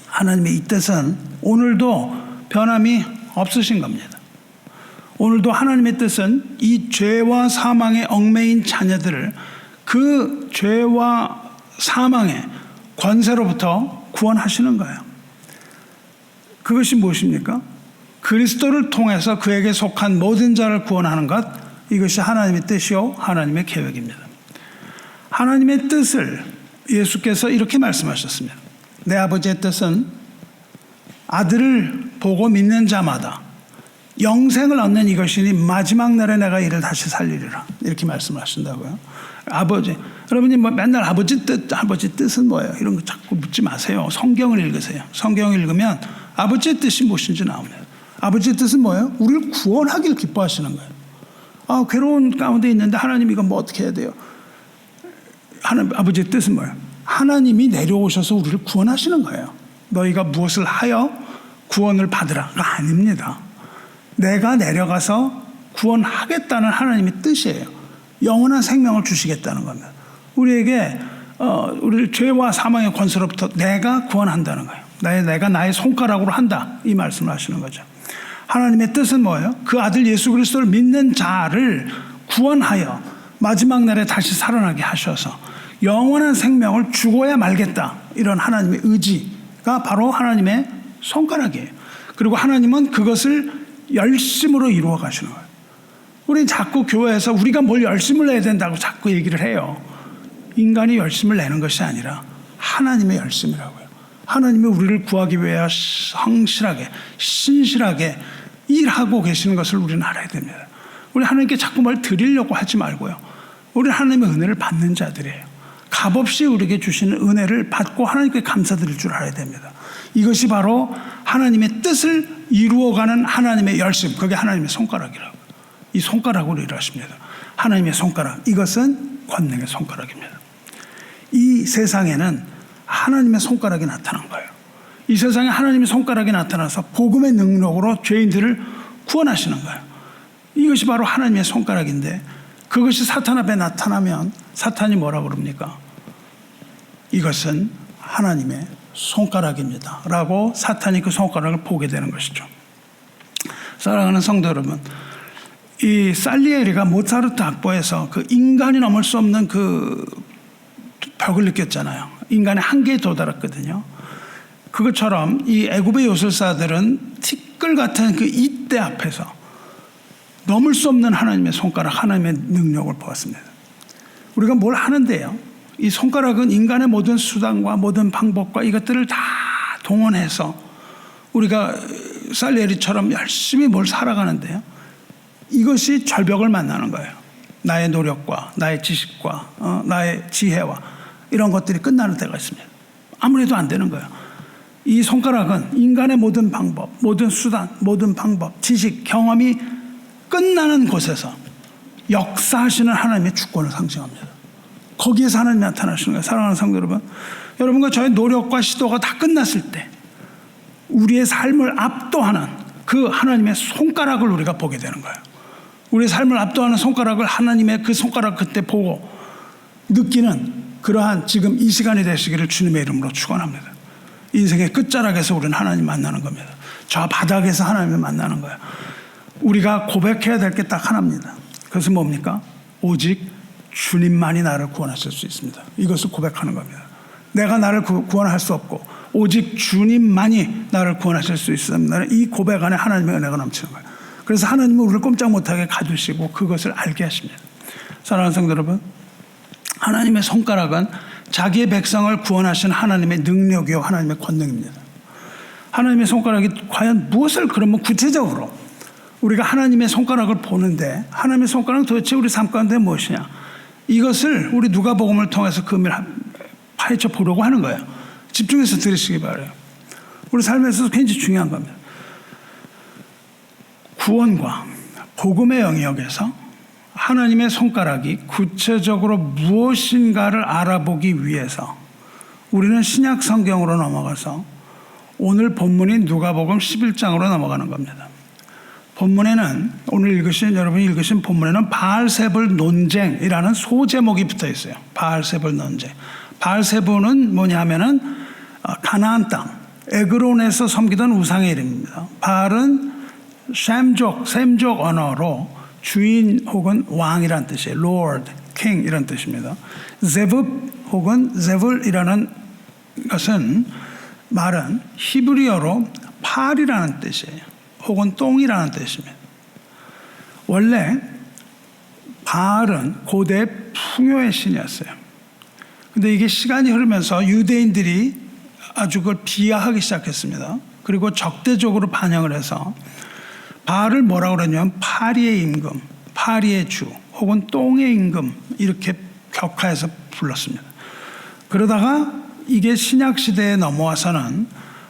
하나님의 이 뜻은 오늘도 변함이 없으신 겁니다. 오늘도 하나님의 뜻은 이 죄와 사망에 얽매인 자녀들을 그 죄와 사망의 권세로부터 구원하시는 거예요. 그것이 무엇입니까? 그리스도를 통해서 그에게 속한 모든 자를 구원하는 것, 이것이 하나님의 뜻이요 하나님의 계획입니다. 하나님의 뜻을 예수께서 이렇게 말씀하셨습니다. 내 아버지의 뜻은 아들을 보고 믿는 자마다 영생을 얻는 이것이니 마지막 날에 내가 이를 다시 살리리라 이렇게 말씀을 하신다고요. 아버지, 여러분이 맨날 아버지 뜻은 뭐예요? 이런 거 자꾸 묻지 마세요. 성경을 읽으세요. 성경을 읽으면 아버지의 뜻이 무엇인지 나옵니다. 아버지의 뜻은 뭐예요? 우리를 구원하길 기뻐하시는 거예요. 괴로운 가운데 있는데 하나님 이건 뭐 어떻게 해야 돼요? 아버지의 뜻은 뭐예요? 하나님이 내려오셔서 우리를 구원하시는 거예요. 너희가 무엇을 하여 구원을 받으라가 아닙니다. 내가 내려가서 구원하겠다는 하나님의 뜻이에요. 영원한 생명을 주시겠다는 겁니다. 우리에게 우리를 죄와 사망의 권세로부터 내가 구원한다는 거예요. 내가 나의 손가락으로 한다 이 말씀을 하시는 거죠. 하나님의 뜻은 뭐예요? 그 아들 예수 그리스도를 믿는 자를 구원하여 마지막 날에 다시 살아나게 하셔서 영원한 생명을 주고야 말겠다 이런 하나님의 의지가 바로 하나님의 손가락이에요. 그리고 하나님은 그것을 열심으로 이루어 가시는 거예요. 우리는 자꾸 교회에서 우리가 뭘 열심을 내야 된다고 자꾸 얘기를 해요. 인간이 열심을 내는 것이 아니라 하나님의 열심이라고요. 하나님이 우리를 구하기 위해 성실하게 신실하게 일하고 계시는 것을 우리는 알아야 됩니다. 우리 하나님께 자꾸 뭘 드리려고 하지 말고요. 우리는 하나님의 은혜를 받는 자들이에요. 값없이 우리에게 주시는 은혜를 받고 하나님께 감사드릴 줄 알아야 됩니다. 이것이 바로 하나님의 뜻을 이루어가는 하나님의 열심, 그게 하나님의 손가락이라고. 이 손가락으로 일하십니다. 하나님의 손가락, 이것은 권능의 손가락입니다. 이 세상에는 하나님의 손가락이 나타난 거예요. 이 세상에 하나님의 손가락이 나타나서 복음의 능력으로 죄인들을 구원하시는 거예요. 이것이 바로 하나님의 손가락인데, 그것이 사탄 앞에 나타나면 사탄이 뭐라고 그럽니까? 이것은 하나님의 손가락입니다 라고 사탄이 그 손가락을 보게 되는 것이죠. 사랑하는 성도 여러분, 이 살리에리가 모차르트 악보에서 그 인간이 넘을 수 없는 그 벽을 느꼈잖아요. 인간의 한계에 도달했거든요. 그것처럼 이 애굽의 요술사들은 티끌 같은 그 이때 앞에서 넘을 수 없는 하나님의 손가락, 하나님의 능력을 보았습니다. 우리가 뭘 하는데요, 이 손가락은 인간의 모든 수단과 모든 방법과 이것들을 다 동원해서 우리가 살리에리처럼 열심히 뭘 살아가는데요, 이것이 절벽을 만나는 거예요. 나의 노력과 나의 지식과 나의 지혜와 이런 것들이 끝나는 때가 있습니다. 아무래도 안 되는 거예요. 이 손가락은 인간의 모든 방법, 모든 수단, 모든 방법, 지식, 경험이 끝나는 곳에서 역사하시는 하나님의 주권을 상징합니다. 거기에서 하나님이 나타나시는 거예요. 사랑하는 성도 여러분, 여러분과 저의 노력과 시도가 다 끝났을 때 우리의 삶을 압도하는 그 하나님의 손가락을 우리가 보게 되는 거예요. 우리의 삶을 압도하는 손가락을, 하나님의 그 손가락 그때 보고 느끼는 그러한 지금 이 시간이 되시기를 주님의 이름으로 축원합니다. 인생의 끝자락에서 우리는 하나님 만나는 겁니다. 저 바닥에서 하나님을 만나는 거예요. 우리가 고백해야 될 게 딱 하나입니다. 그것은 뭡니까? 오직 주님만이 나를 구원하실 수 있습니다. 이것을 고백하는 겁니다. 내가 나를 구원할 수 없고 오직 주님만이 나를 구원하실 수 있습니다. 이 고백 안에 하나님의 은혜가 넘치는 거예요. 그래서 하나님은 우리를 꼼짝 못하게 가두시고 그것을 알게 하십니다. 사랑하는 성도 여러분, 하나님의 손가락은 자기의 백성을 구원하시는 하나님의 능력이요 하나님의 권능입니다. 하나님의 손가락이 과연 무엇을, 그러면 구체적으로 우리가 하나님의 손가락을 보는데 하나님의 손가락은 도대체 우리 삶 가운데 무엇이냐, 이것을 우리 누가복음을 통해서 그 의미를 파헤쳐 보려고 하는 거예요. 집중해서 들으시기 바라요. 우리 삶에서 굉장히 중요한 겁니다. 구원과 복음의 영역에서 하나님의 손가락이 구체적으로 무엇인가를 알아보기 위해서 우리는 신약 성경으로 넘어가서 오늘 본문인 누가복음 11장으로 넘어가는 겁니다. 본문에는 여러분이 읽으신 본문에는 바알세불 논쟁이라는 소제목이 붙어 있어요. 바알세불 논쟁. 바알세불은 뭐냐면은 가나안 땅 에그론에서 섬기던 우상의 이름입니다. 바알은 셈족 언어로 주인 혹은 왕이란 뜻이에요. Lord, King 이런 뜻입니다. 제붑 혹은 제불이라는 것은 말은 히브리어로 팔이라는 뜻이에요. 혹은 똥이라는 뜻입니다. 원래 바알은 고대 풍요의 신이었어요. 근데 이게 시간이 흐르면서 유대인들이 아주 그걸 비하하기 시작했습니다. 그리고 적대적으로 반영을 해서 바알을 뭐라고 그러냐면 파리의 임금, 파리의 주 혹은 똥의 임금 이렇게 격하해서 불렀습니다. 그러다가 이게 신약시대에 넘어와서는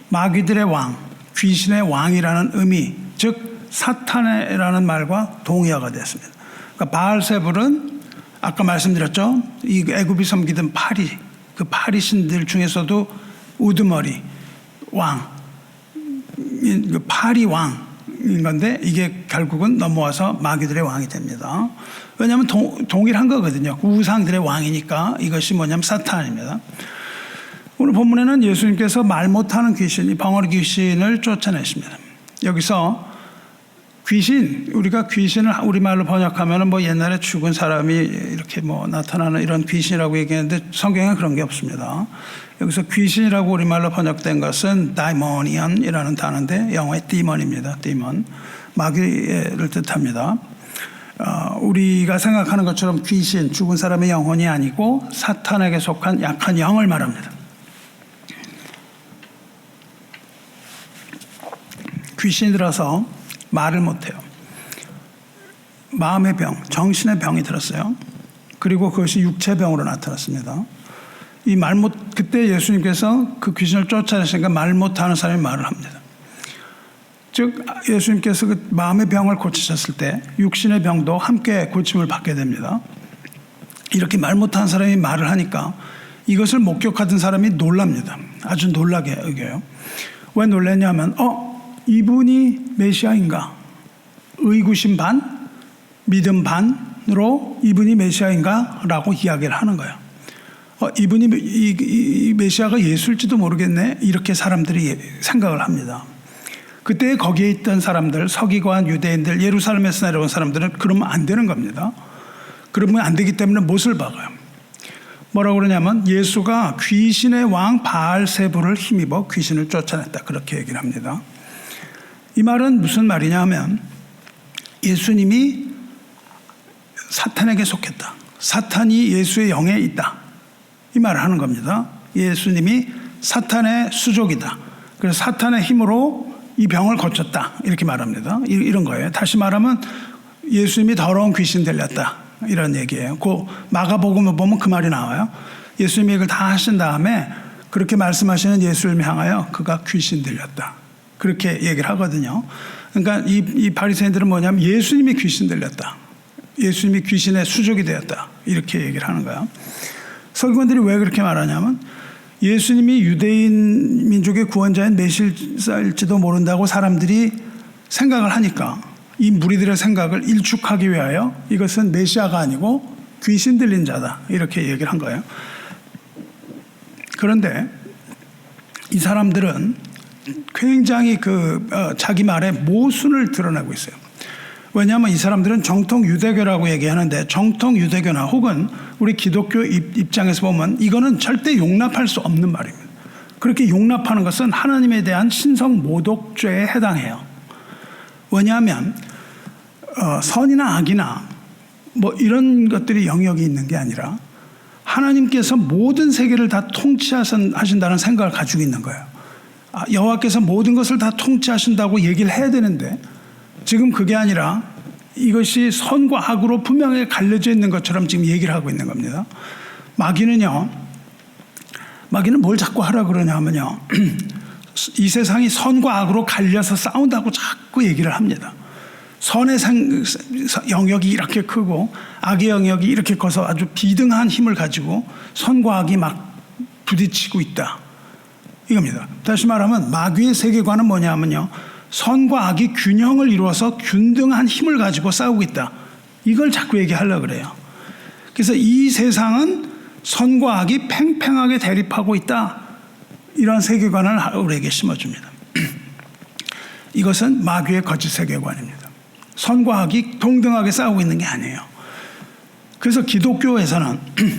마귀들의 왕, 귀신의 왕이라는 의미, 즉 사탄이라는 말과 동의어가 됐습니다. 그러니까 바알세불은 아까 말씀드렸죠. 이 애굽이 섬기던 파리, 그 파리 신들 중에서도 우두머리 왕, 그 파리 왕인 건데 이게 결국은 넘어와서 마귀들의 왕이 됩니다. 왜냐하면 동일한 거거든요. 우상들의 왕이니까 이것이 뭐냐면 사탄입니다. 오늘 본문에는 예수님께서 말 못하는 귀신, 벙어리 귀신을 쫓아내십니다. 여기서 귀신, 우리가 귀신을 우리말로 번역하면 뭐 옛날에 죽은 사람이 이렇게 뭐 나타나는 이런 귀신이라고 얘기했는데 성경에 그런 게 없습니다. 여기서 귀신이라고 우리말로 번역된 것은 다이모니언이라는 단어인데 영어의 디먼입니다. 디먼, 마귀를 뜻합니다. 우리가 생각하는 것처럼 귀신, 죽은 사람의 영혼이 아니고 사탄에게 속한 약한 영을 말합니다. 귀신이 들어서 말을 못해요. 마음의 병, 정신의 병이 들었어요. 그리고 그것이 육체병으로 나타났습니다. 그때 예수님께서 그 귀신을 쫓아내시니까 말 못하는 사람이 말을 합니다. 즉 예수님께서 그 마음의 병을 고치셨을 때 육신의 병도 함께 고침을 받게 됩니다. 이렇게 말 못하는 사람이 말을 하니까 이것을 목격하던 사람이 놀랍니다. 아주 놀라게 여겨요. 왜 놀랐냐면 이분이 메시아인가? 의구심 반, 믿음 반으로 이분이 메시아인가? 라고 이야기를 하는 거예요. 이분이 이 메시아가 예수일지도 모르겠네. 이렇게 사람들이 생각을 합니다. 그때 거기에 있던 사람들, 서기관, 유대인들, 예루살렘에서 내려온 사람들은 그러면 안 되는 겁니다. 그러면 안 되기 때문에 못을 박아요. 뭐라고 그러냐면 예수가 귀신의 왕 바알세불을 힘입어 귀신을 쫓아냈다. 그렇게 얘기를 합니다. 이 말은 무슨 말이냐 하면 예수님이 사탄에게 속했다. 사탄이 예수의 영에 있다. 이 말을 하는 겁니다. 예수님이 사탄의 수족이다. 그래서 사탄의 힘으로 이 병을 고쳤다. 이렇게 말합니다. 이런 거예요. 다시 말하면 예수님이 더러운 귀신 들렸다. 이런 얘기예요. 그 마가복음을 보면 그 말이 나와요. 예수님이 이걸 다 하신 다음에 그렇게 말씀하시는 예수님을 향하여 그가 귀신 들렸다. 그렇게 얘기를 하거든요. 그러니까 이 바리새인들은 뭐냐면 예수님이 귀신 들렸다. 예수님이 귀신의 수족이 되었다. 이렇게 얘기를 하는 거예요. 서기관들이 왜 그렇게 말하냐면 예수님이 유대인 민족의 구원자인 메시아일지도 모른다고 사람들이 생각을 하니까 이 무리들의 생각을 일축하기 위하여 이것은 메시아가 아니고 귀신 들린 자다. 이렇게 얘기를 한 거예요. 그런데 이 사람들은 굉장히 자기 말에 모순을 드러내고 있어요. 왜냐하면 이 사람들은 정통 유대교라고 얘기하는데 정통 유대교나 혹은 우리 기독교 입장에서 보면 이거는 절대 용납할 수 없는 말입니다. 그렇게 용납하는 것은 하나님에 대한 신성 모독죄에 해당해요. 왜냐하면 선이나 악이나 뭐 이런 것들이 영역이 있는 게 아니라 하나님께서 모든 세계를 다 통치하신다는 생각을 가지고 있는 거예요. 여호와께서 모든 것을 다 통치하신다고 얘기를 해야 되는데 지금 그게 아니라 이것이 선과 악으로 분명히 갈려져 있는 것처럼 지금 얘기를 하고 있는 겁니다. 마귀는 뭘 자꾸 하라 그러냐 하면요. 이 세상이 선과 악으로 갈려서 싸운다고 자꾸 얘기를 합니다. 선의 영역이 이렇게 크고 악의 영역이 이렇게 커서 아주 비등한 힘을 가지고 선과 악이 막 부딪히고 있다. 이겁니다. 다시 말하면 마귀의 세계관은 뭐냐면요. 선과 악이 균형을 이루어서 균등한 힘을 가지고 싸우고 있다. 이걸 자꾸 얘기하려고 그래요. 그래서 이 세상은 선과 악이 팽팽하게 대립하고 있다. 이런 세계관을 우리에게 심어줍니다. 이것은 마귀의 거짓 세계관입니다. 선과 악이 동등하게 싸우고 있는 게 아니에요. 그래서 기독교에서는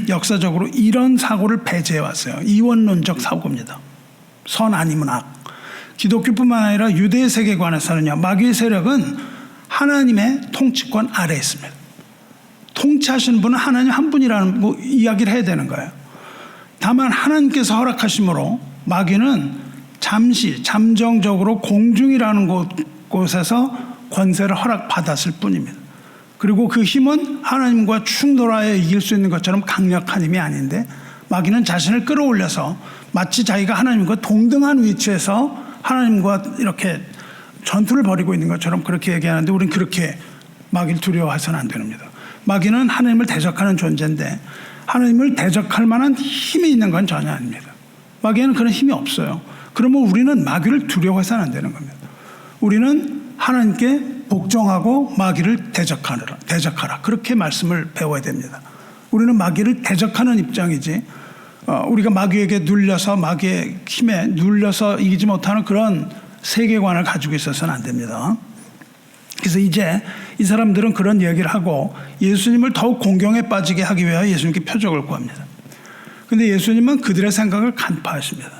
역사적으로 이런 사고를 배제해 왔어요. 이원론적 사고입니다. 선 아니면 악. 기독교뿐만 아니라 유대 세계관에서는요. 마귀의 세력은 하나님의 통치권 아래에 있습니다. 통치하시는 분은 하나님 한 분이라는 이야기를 해야 되는 거예요. 다만 하나님께서 허락하심으로 마귀는 잠정적으로 공중이라는 곳에서 권세를 허락받았을 뿐입니다. 그리고 그 힘은 하나님과 충돌하여 이길 수 있는 것처럼 강력한 힘이 아닌데 마귀는 자신을 끌어올려서 마치 자기가 하나님과 동등한 위치에서 하나님과 이렇게 전투를 벌이고 있는 것처럼 그렇게 얘기하는데 우리는 그렇게 마귀를 두려워해서는 안 됩니다. 마귀는 하나님을 대적하는 존재인데 하나님을 대적할 만한 힘이 있는 건 전혀 아닙니다. 마귀에는 그런 힘이 없어요. 그러면 우리는 마귀를 두려워해서는 안 되는 겁니다. 우리는 하나님께 복종하고 마귀를 대적하라. 그렇게 말씀을 배워야 됩니다. 우리는 마귀를 대적하는 입장이지 우리가 마귀에게 눌려서 마귀의 힘에 눌려서 이기지 못하는 그런 세계관을 가지고 있어서는 안 됩니다. 그래서 이제 이 사람들은 그런 얘기를 하고 예수님을 더욱 공경에 빠지게 하기 위하여 예수님께 표적을 구합니다. 그런데 예수님은 그들의 생각을 간파하십니다.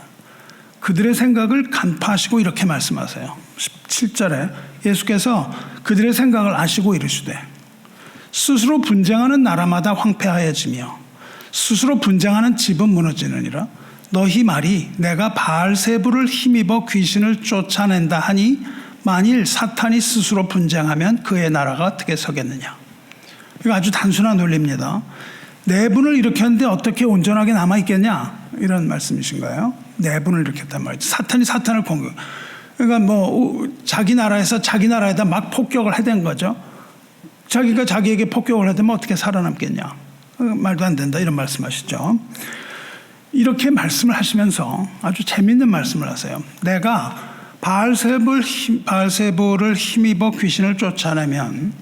그들의 생각을 간파하시고 이렇게 말씀하세요. 17절에 예수께서 그들의 생각을 아시고 이르시되 스스로 분쟁하는 나라마다 황폐하여지며 스스로 분쟁하는 집은 무너지느니라. 너희 말이 내가 바알세불을 힘입어 귀신을 쫓아낸다 하니 만일 사탄이 스스로 분쟁하면 그의 나라가 어떻게 서겠느냐. 이거 아주 단순한 논리입니다. 내분을 일으켰는데 어떻게 온전하게 남아있겠냐, 이런 말씀이신 거예요. 내분을 일으켰단 말이죠. 사탄이 사탄을 공격. 그러니까 뭐 자기 나라에서 자기 나라에다 막 폭격을 해댄 거죠. 자기가 자기에게 폭격을 해대면 어떻게 살아남겠냐. 말도 안 된다, 이런 말씀하시죠. 이렇게 말씀을 하시면서 아주 재미있는 말씀을 하세요. 내가 바알세불을 힘입어 귀신을 쫓아내면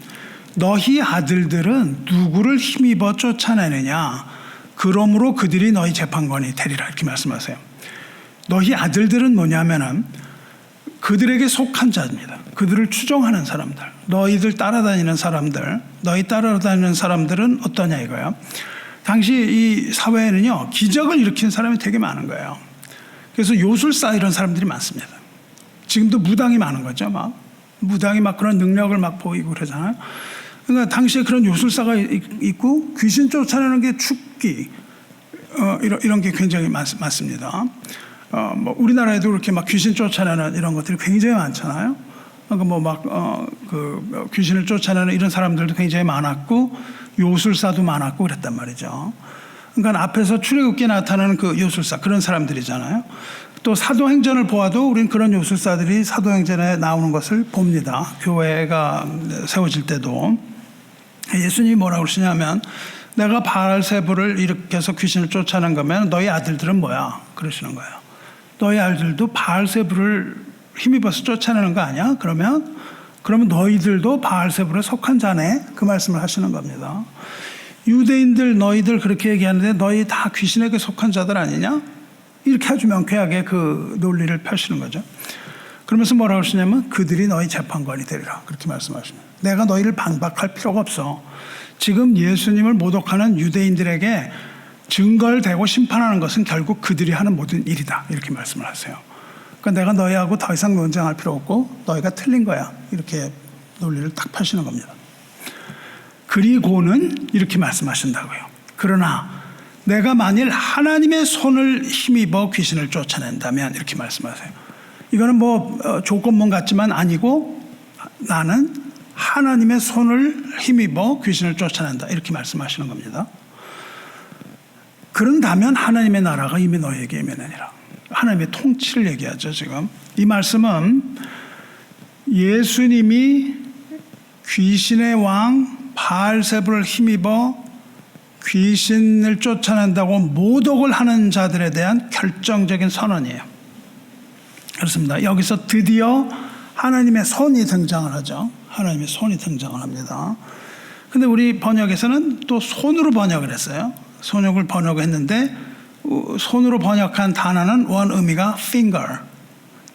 너희 아들들은 누구를 힘입어 쫓아내느냐, 그러므로 그들이 너희 재판관이 되리라, 이렇게 말씀하세요. 너희 아들들은 뭐냐면은 그들에게 속한 자입니다. 그들을 추종하는 사람들, 너희들 따라다니는 사람들, 너희 따라다니는 사람들은 어떠냐 이거예요. 당시 이 사회에는요, 기적을 일으킨 사람이 되게 많은 거예요. 그래서 요술사 이런 사람들이 많습니다. 지금도 무당이 많은 거죠. 막 무당이 막 그런 능력을 막 보이고 그러잖아요. 그러니까 당시에 그런 요술사가 있고 귀신 쫓아내는 게 축기, 이런 게 굉장히 많습니다. 뭐 우리나라에도 그렇게 막 귀신 쫓아내는 이런 것들이 굉장히 많잖아요. 그러니까 뭐 막 그 귀신을 쫓아내는 이런 사람들도 굉장히 많았고 요술사도 많았고 그랬단 말이죠. 그러니까 앞에서 출애굽기에 나타나는 그 요술사, 그런 사람들이잖아요. 또 사도행전을 보아도 우린 그런 요술사들이 사도행전에 나오는 것을 봅니다. 교회가 세워질 때도 예수님이 뭐라고 그러시냐면, 내가 바알세불을 일으켜서 귀신을 쫓아낸 거면 너희 아들들은 뭐야, 그러시는 거예요. 너희 아들도 바알세불을 힘입어서 쫓아내는 거 아니야? 그러면 너희들도 바알세불에 속한 자네, 그 말씀을 하시는 겁니다. 유대인들 너희들 그렇게 얘기하는데 너희 다 귀신에게 속한 자들 아니냐? 이렇게 아주 명쾌하게 그 논리를 펴시는 거죠. 그러면서 뭐라고 하시냐면 그들이 너희 재판관이 되리라, 그렇게 말씀하십니다. 내가 너희를 반박할 필요가 없어. 지금 예수님을 모독하는 유대인들에게 증거를 대고 심판하는 것은 결국 그들이 하는 모든 일이다, 이렇게 말씀을 하세요. 그러니까 내가 너희하고 더 이상 논쟁할 필요 없고 너희가 틀린 거야, 이렇게 논리를 딱 펴시는 겁니다. 그리고는 이렇게 말씀하신다고요. 그러나 내가 만일 하나님의 손을 힘입어 귀신을 쫓아낸다면, 이렇게 말씀하세요. 이거는 뭐 조건문 같지만 아니고, 나는 하나님의 손을 힘입어 귀신을 쫓아낸다, 이렇게 말씀하시는 겁니다. 그런다면 하나님의 나라가 이미 너희에게 임하느니라. 하나님의 통치를 얘기하죠. 지금 이 말씀은 예수님이 귀신의 왕 바알세불을 힘입어 귀신을 쫓아낸다고 모독을 하는 자들에 대한 결정적인 선언이에요. 그렇습니다. 여기서 드디어 하나님의 손이 등장을 하죠. 하나님의 손이 등장을 합니다. 근데 우리 번역에서는 또 손으로 번역을 했어요. 손을 번역했는데 손으로 번역한 단어는 원 의미가 finger,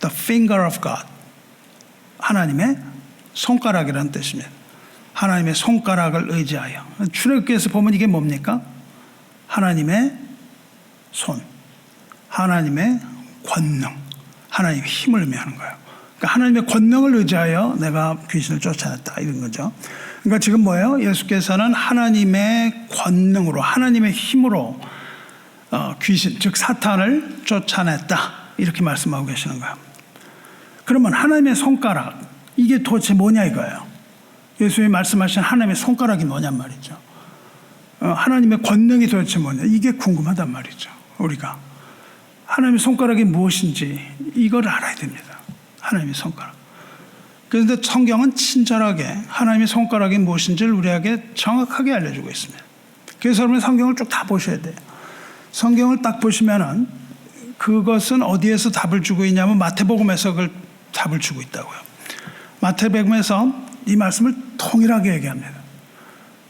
the finger of God, 하나님의 손가락이라는 뜻입니다. 하나님의 손가락을 의지하여. 출애굽기에서 보면 이게 뭡니까? 하나님의 손, 하나님의 권능, 하나님의 힘을 의미하는 거예요. 그러니까 하나님의 권능을 의지하여 내가 귀신을 쫓아냈다, 이런 거죠. 그러니까 지금 뭐예요? 예수께서는 하나님의 권능으로, 하나님의 힘으로 귀신, 즉 사탄을 쫓아냈다, 이렇게 말씀하고 계시는 거예요. 그러면 하나님의 손가락, 이게 도대체 뭐냐 이거예요. 예수님이 말씀하신 하나님의 손가락이 뭐냔 말이죠. 하나님의 권능이 도대체 뭐냐, 이게 궁금하단 말이죠. 우리가 하나님의 손가락이 무엇인지 이걸 알아야 됩니다. 하나님의 손가락. 그런데 성경은 친절하게 하나님의 손가락이 무엇인지를 우리에게 정확하게 알려주고 있습니다. 그래서 여러분 성경을 쭉 다 보셔야 돼요. 성경을 딱 보시면은 그것은 어디에서 답을 주고 있냐면 마태복음에서 그걸 답을 주고 있다고요. 마태복음에서 이 말씀을 통일하게 얘기합니다.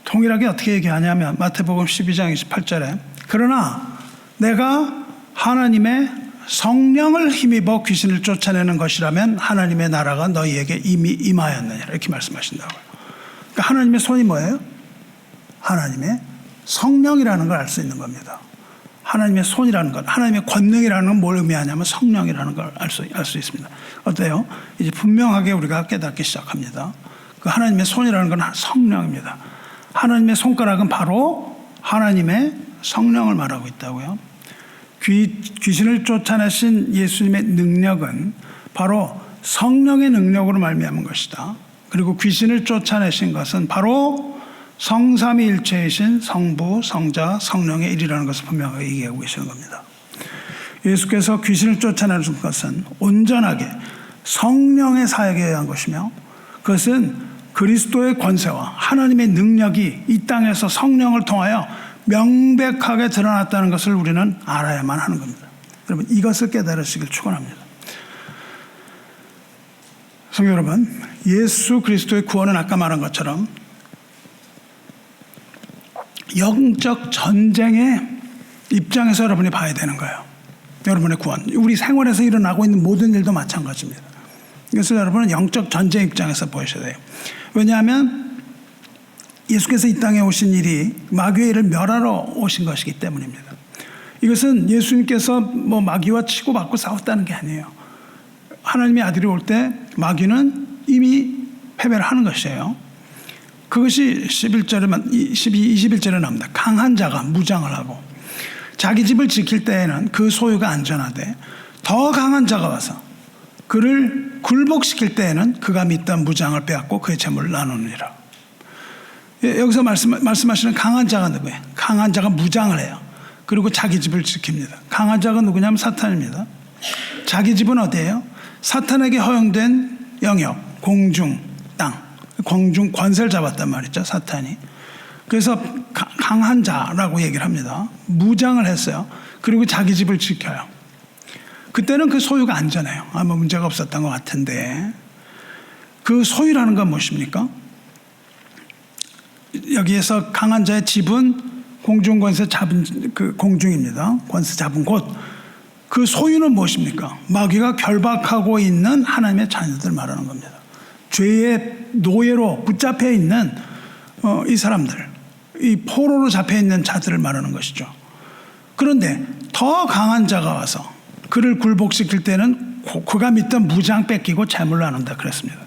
통일하게 어떻게 얘기하냐면 마태복음 12장 28절에 그러나 내가 하나님의 성령을 힘입어 귀신을 쫓아내는 것이라면 하나님의 나라가 너희에게 이미 임하였느니라, 이렇게 말씀하신다고요. 그러니까 하나님의 손이 뭐예요? 하나님의 성령이라는 걸 알 수 있는 겁니다. 하나님의 손이라는 것, 하나님의 권능이라는 건 뭘 의미하냐면 성령이라는 걸 알 수 있습니다. 어때요? 이제 분명하게 우리가 깨닫기 시작합니다. 그 하나님의 손이라는 건 성령입니다. 하나님의 손가락은 바로 하나님의 성령을 말하고 있다고요. 귀신을 쫓아내신 예수님의 능력은 바로 성령의 능력으로 말미암은 것이다. 그리고 귀신을 쫓아내신 것은 바로 성삼위일체이신 성부, 성자, 성령의 일이라는 것을 분명하게 얘기하고 계시는 겁니다. 예수께서 귀신을 쫓아내신 것은 온전하게 성령의 사역에 의한 것이며 그것은 그리스도의 권세와 하나님의 능력이 이 땅에서 성령을 통하여 명백하게 드러났다는 것을 우리는 알아야만 하는 겁니다. 여러분, 이것을 깨달으시길 축원합니다. 성도 여러분, 예수 그리스도의 구원은 아까 말한 것처럼 영적 전쟁의 입장에서 여러분이 봐야 되는 거예요. 여러분의 구원, 우리 생활에서 일어나고 있는 모든 일도 마찬가지입니다. 그래서 여러분은 영적 전쟁 입장에서 보셔야 돼요. 왜냐하면 예수께서 이 땅에 오신 일이 마귀의 일을 멸하러 오신 것이기 때문입니다. 이것은 예수님께서 뭐 마귀와 치고받고 싸웠다는 게 아니에요. 하나님의 아들이 올 때 마귀는 이미 패배를 하는 것이에요. 그것이 21절에 나옵니다. 강한 자가 무장을 하고 자기 집을 지킬 때에는 그 소유가 안전하되 더 강한 자가 와서 그를 굴복시킬 때에는 그가 믿던 무장을 빼앗고 그의 재물을 나누느니라. 여기서 말씀하시는 강한 자가 누구예요? 강한 자가 무장을 해요. 그리고 자기 집을 지킵니다. 강한 자가 누구냐면 사탄입니다. 자기 집은 어디예요? 사탄에게 허용된 영역, 공중, 땅, 공중 권세를 잡았단 말이죠, 사탄이. 그래서 강한 자라고 얘기를 합니다. 무장을 했어요. 그리고 자기 집을 지켜요. 그때는 그 소유가 안전해요. 아무 문제가 없었던 것 같은데, 그 소유라는 건 무엇입니까? 여기에서 강한 자의 집은 공중 권세 잡은 그 공중입니다. 권세 잡은 곳. 그 소유는 무엇입니까? 마귀가 결박하고 있는 하나님의 자녀들 말하는 겁니다. 죄의 노예로 붙잡혀 있는 이 사람들, 이 포로로 잡혀 있는 자들을 말하는 것이죠. 그런데 더 강한 자가 와서 그를 굴복시킬 때는 그가 믿던 무장 뺏기고 재물을 나눈다 그랬습니다.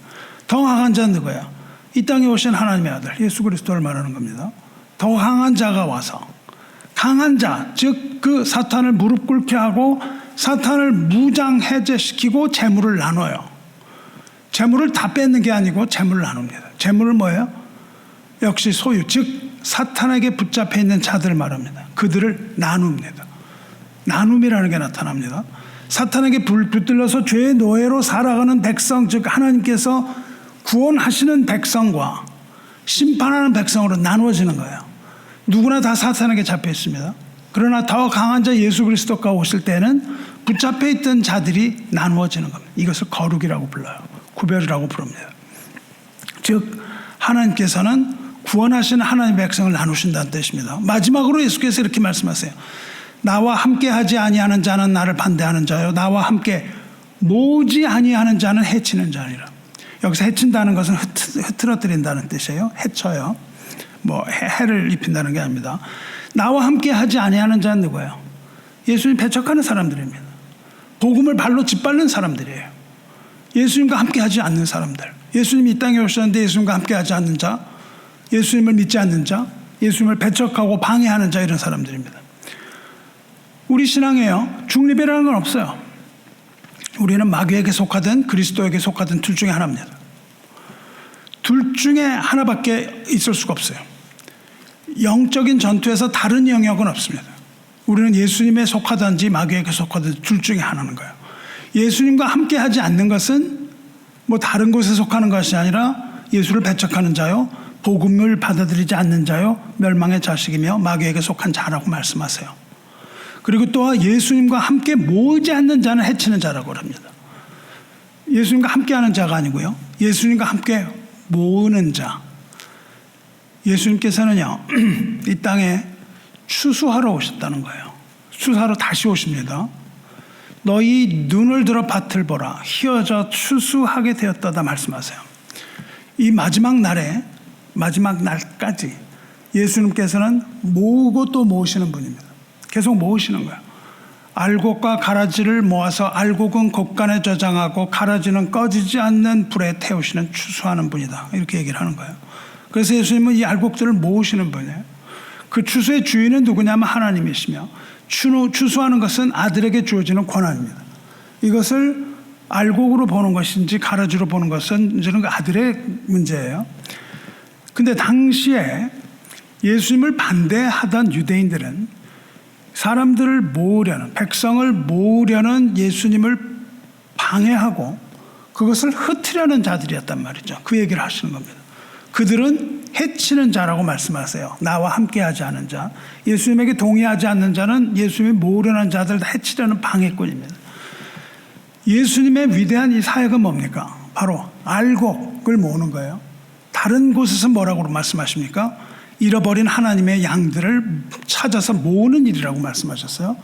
더 강한 자는 누구야? 이 땅에 오신 하나님의 아들 예수 그리스도를 말하는 겁니다. 더 강한 자가 와서 강한 자, 즉 그 사탄을 무릎 꿇게 하고 사탄을 무장 해제시키고 재물을 나눠요. 재물을 다 뺏는 게 아니고 재물을 나눕니다. 재물은 뭐예요? 역시 소유, 즉 사탄에게 붙잡혀 있는 자들을 말합니다. 그들을 나눕니다. 나눔이라는 게 나타납니다. 사탄에게 붙들려서 죄의 노예로 살아가는 백성, 즉 하나님께서 구원하시는 백성과 심판하는 백성으로 나누어지는 거예요. 누구나 다 사탄에게 잡혀 있습니다. 그러나 더 강한 자 예수 그리스도가 오실 때는 붙잡혀 있던 자들이 나누어지는 겁니다. 이것을 거룩이라고 불러요. 구별이라고 부릅니다. 즉 하나님께서는 구원하시는 하나님의 백성을 나누신다는 뜻입니다. 마지막으로 예수께서 이렇게 말씀하세요. 나와 함께하지 아니하는 자는 나를 반대하는 자요, 나와 함께 모으지 아니하는 자는 해치는 자니라. 여기서 해친다는 것은 흐트러뜨린다는 뜻이에요. 해쳐요. 뭐 해를 입힌다는 게 아닙니다. 나와 함께하지 아니하는 자는 누구예요? 예수님 배척하는 사람들입니다. 복음을 발로 짓밟는 사람들이에요. 예수님과 함께하지 않는 사람들. 예수님이 이 땅에 오셨는데 예수님과 함께하지 않는 자, 예수님을 믿지 않는 자, 예수님을 배척하고 방해하는 자, 이런 사람들입니다. 우리 신앙에요, 중립이라는 건 없어요. 우리는 마귀에게 속하든 그리스도에게 속하든 둘 중에 하나입니다. 둘 중에 하나밖에 있을 수가 없어요. 영적인 전투에서 다른 영역은 없습니다. 우리는 예수님에 속하든지 마귀에게 속하든지 둘 중에 하나는 거예요. 예수님과 함께 하지 않는 것은 뭐 다른 곳에 속하는 것이 아니라 예수를 배척하는 자요, 복음을 받아들이지 않는 자요, 멸망의 자식이며 마귀에게 속한 자라고 말씀하세요. 그리고 또 예수님과 함께 모으지 않는 자는 해치는 자라고 합니다. 예수님과 함께하는 자가 아니고요, 예수님과 함께 모으는 자. 예수님께서는요, 이 땅에 추수하러 오셨다는 거예요. 추수하러 다시 오십니다. 너희 눈을 들어 밭을 보라, 휘어져 추수하게 되었다다 말씀하세요. 이 마지막 날에, 마지막 날까지 예수님께서는 모으고 또 모으시는 분입니다. 계속 모으시는 거예요. 알곡과 가라지를 모아서 알곡은 곡간에 저장하고 가라지는 꺼지지 않는 불에 태우시는 추수하는 분이다, 이렇게 얘기를 하는 거예요. 그래서 예수님은 이 알곡들을 모으시는 분이에요. 그 추수의 주인은 누구냐면 하나님이시며, 추수하는 것은 아들에게 주어지는 권한입니다. 이것을 알곡으로 보는 것인지 가라지로 보는 것은 저는 그 아들의 문제예요. 근데 당시에 예수님을 반대하던 유대인들은 사람들을 모으려는, 백성을 모으려는 예수님을 방해하고 그것을 흩으려는 자들이었단 말이죠. 그 얘기를 하시는 겁니다. 그들은 해치는 자라고 말씀하세요. 나와 함께하지 않은 자, 예수님에게 동의하지 않는 자는 예수님이 모으려는 자들을 해치려는 방해꾼입니다. 예수님의 위대한 이 사역은 뭡니까? 바로 알곡을 모으는 거예요. 다른 곳에서 뭐라고 말씀하십니까? 잃어버린 하나님의 양들을 찾아서 모으는 일이라고 말씀하셨어요.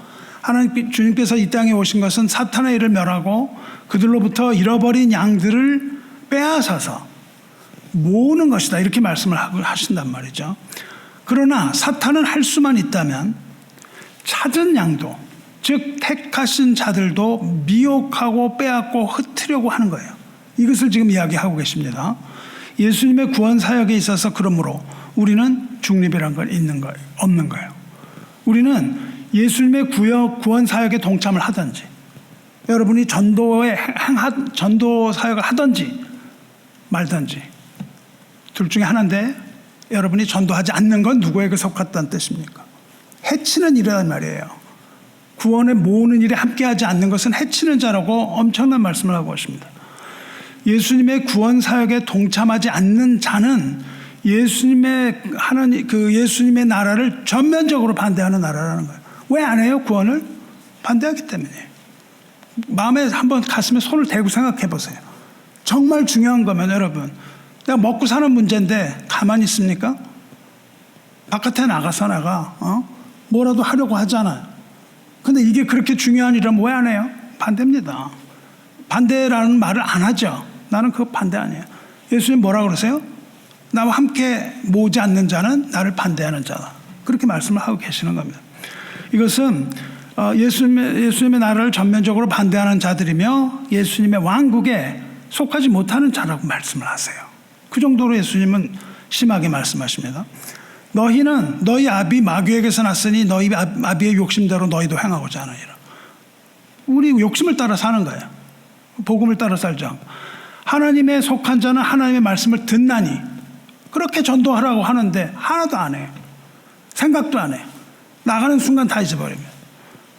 주님께서 이 땅에 오신 것은 사탄의 일을 멸하고 그들로부터 잃어버린 양들을 빼앗아서 모으는 것이다, 이렇게 말씀을 하신단 말이죠. 그러나 사탄은 할 수만 있다면 찾은 양도, 즉 택하신 자들도 미혹하고 빼앗고 흩으려고 하는 거예요. 이것을 지금 이야기하고 계십니다. 예수님의 구원 사역에 있어서 그러므로 우리는 중립이란 건 없는 거예요. 우리는 예수님의 구원 사역에 동참을 하든지, 여러분이 전도 사역을 하든지 말든지 둘 중에 하나인데, 여러분이 전도하지 않는 건 누구에게 속했다는 뜻입니까? 해치는 일이란 말이에요. 구원에 모으는 일에 함께하지 않는 것은 해치는 자라고 엄청난 말씀을 하고 있습니다. 예수님의 구원 사역에 동참하지 않는 자는 예수님의 예수님의 나라를 전면적으로 반대하는 나라라는 거예요. 왜 안 해요? 구원을 반대하기 때문이에요. 마음에 한번 가슴에 손을 대고 생각해 보세요. 정말 중요한 거면 여러분, 내가 먹고 사는 문제인데 가만히 있습니까? 바깥에 나가서 뭐라도 하려고 하잖아요. 근데 이게 그렇게 중요한 일이라면 왜 안 해요? 반대입니다. 반대라는 말을 안 하죠. 나는 그거 반대 아니에요. 예수님 뭐라고 그러세요? 나와 함께 모으지 않는 자는 나를 반대하는 자다, 그렇게 말씀을 하고 계시는 겁니다. 이것은 예수님의 나라를 전면적으로 반대하는 자들이며 예수님의 왕국에 속하지 못하는 자라고 말씀을 하세요. 그 정도로 예수님은 심하게 말씀하십니다. 너희는 너희 아비 마귀에게서 났으니 너희 아비의 욕심대로 너희도 행하고자 하느니라. 우리 욕심을 따라 사는 거예요. 복음을 따라 살지 않고. 하나님의 속한 자는 하나님의 말씀을 듣나니, 그렇게 전도하라고 하는데 하나도 안 해요. 생각도 안 해요. 나가는 순간 다 잊어버립니다.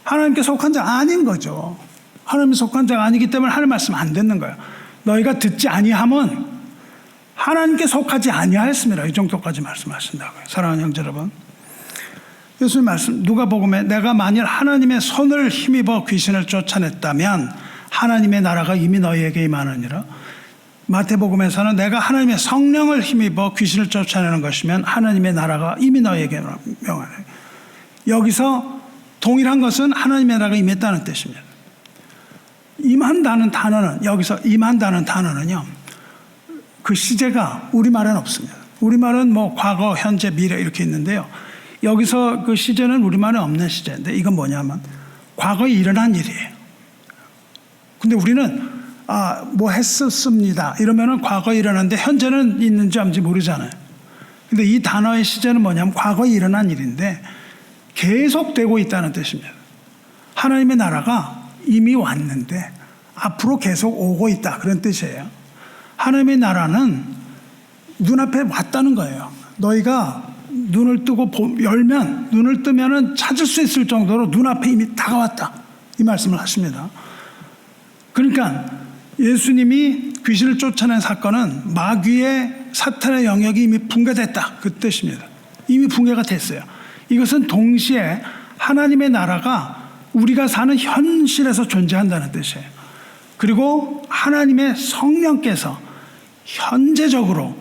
하나님께 속한 자가 아닌 거죠. 하나님께 속한 자가 아니기 때문에 하나님 말씀 안 듣는 거예요. 너희가 듣지 아니함은 하나님께 속하지 아니하였습니다. 이 정도까지 말씀하신다고요. 사랑하는 형제 여러분, 예수님 말씀 누가복음에 내가 만일 하나님의 손을 힘입어 귀신을 쫓아냈다면 하나님의 나라가 이미 너희에게 임하느니라. 마태복음에서는 내가 하나님의 성령을 힘입어 귀신을 쫓아내는 것이면 하나님의 나라가 이미 너희에게 명하네. 여기서 동일한 것은 하나님의 나라가 임했다는 뜻입니다. 임한다는 단어는, 여기서 임한다는 단어는요, 그 시제가 우리말에는 없습니다. 우리말은 뭐 과거, 현재, 미래 이렇게 있는데요. 여기서 그 시제는 우리말에 없는 시제인데, 이건 뭐냐면 과거에 일어난 일이에요. 근데 우리는 뭐 했었습니다 이러면은 과거에 일어났는데 현재는 있는지 없는지 모르잖아요. 근데 이 단어의 시제는 뭐냐면 과거에 일어난 일인데 계속되고 있다는 뜻입니다. 하나님의 나라가 이미 왔는데 앞으로 계속 오고 있다, 그런 뜻이에요. 하나님의 나라는 눈앞에 왔다는 거예요. 너희가 눈을 뜨고 열면, 눈을 뜨면은 찾을 수 있을 정도로 눈앞에 이미 다가왔다, 이 말씀을 하십니다. 그러니까 예수님이 귀신을 쫓아낸 사건은 마귀의 사탄의 영역이 이미 붕괴됐다, 그 뜻입니다. 이미 붕괴가 됐어요. 이것은 동시에 하나님의 나라가 우리가 사는 현실에서 존재한다는 뜻이에요. 그리고 하나님의 성령께서 현재적으로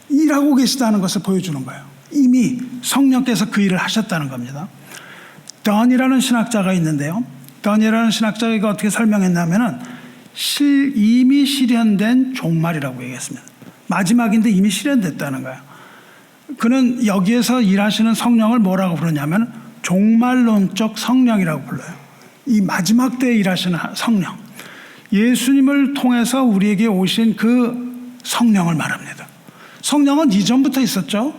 일하고 계시다는 것을 보여주는 거예요. 이미 성령께서 그 일을 하셨다는 겁니다. 던이라는 신학자가 있는데요. 던이라는 신학자가 이거 어떻게 설명했냐면은 이미 실현된 종말이라고 얘기했습니다. 마지막인데 이미 실현됐다는 거예요. 그는 여기에서 일하시는 성령을 뭐라고 부르냐면 종말론적 성령이라고 불러요. 이 마지막 때에 일하시는 성령, 예수님을 통해서 우리에게 오신 그 성령을 말합니다. 성령은 이전부터 있었죠.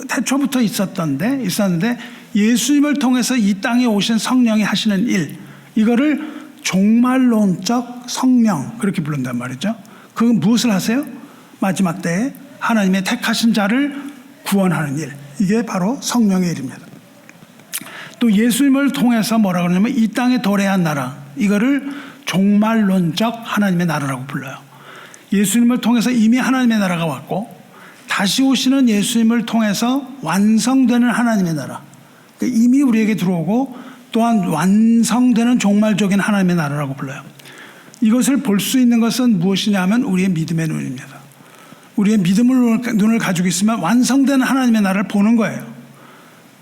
태초부터 있었는데 예수님을 통해서 이 땅에 오신 성령이 하시는 일, 이거를 종말론적 성령 그렇게 부른단 말이죠. 그건 무엇을 하세요? 마지막 때에 하나님의 택하신 자를 구원하는 일. 이게 바로 성령의 일입니다. 또 예수님을 통해서 뭐라 그러냐면 이 땅에 도래한 나라, 이거를 종말론적 하나님의 나라라고 불러요. 예수님을 통해서 이미 하나님의 나라가 왔고 다시 오시는 예수님을 통해서 완성되는 하나님의 나라, 이미 우리에게 들어오고 또한 완성되는 종말적인 하나님의 나라라고 불러요. 이것을 볼 수 있는 것은 무엇이냐 하면 우리의 믿음의 눈입니다. 우리의 믿음의 눈을 가지고 있으면 완성된 하나님의 나라를 보는 거예요.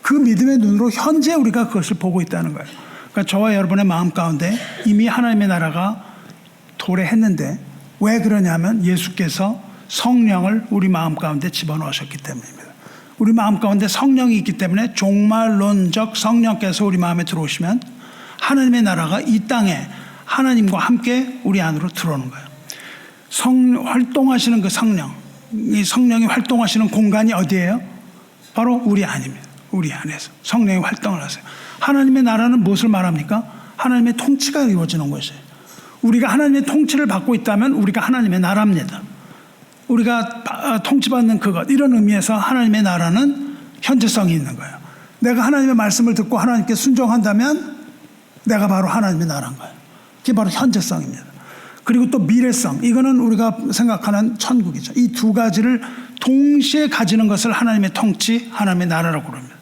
그 믿음의 눈으로 현재 우리가 그것을 보고 있다는 거예요. 그러니까 저와 여러분의 마음 가운데 이미 하나님의 나라가 도래했는데 왜 그러냐면 예수께서 성령을 우리 마음 가운데 집어넣으셨기 때문입니다. 우리 마음 가운데 성령이 있기 때문에 종말론적 성령께서 우리 마음에 들어오시면 하나님의 나라가 이 땅에 하나님과 함께 우리 안으로 들어오는 거예요. 활동하시는 그 성령, 이 성령이 활동하시는 공간이 어디예요? 바로 우리 안입니다. 우리 안에서 성령이 활동을 하세요. 하나님의 나라는 무엇을 말합니까? 하나님의 통치가 이루어지는 것이에요. 우리가 하나님의 통치를 받고 있다면 우리가 하나님의 나라입니다. 우리가 통치받는 그것, 이런 의미에서 하나님의 나라는 현재성이 있는 거예요. 내가 하나님의 말씀을 듣고 하나님께 순종한다면 내가 바로 하나님의 나라인 거예요. 그게 바로 현재성입니다. 그리고 또 미래성, 이거는 우리가 생각하는 천국이죠. 이 두 가지를 동시에 가지는 것을 하나님의 통치, 하나님의 나라라고 그럽니다.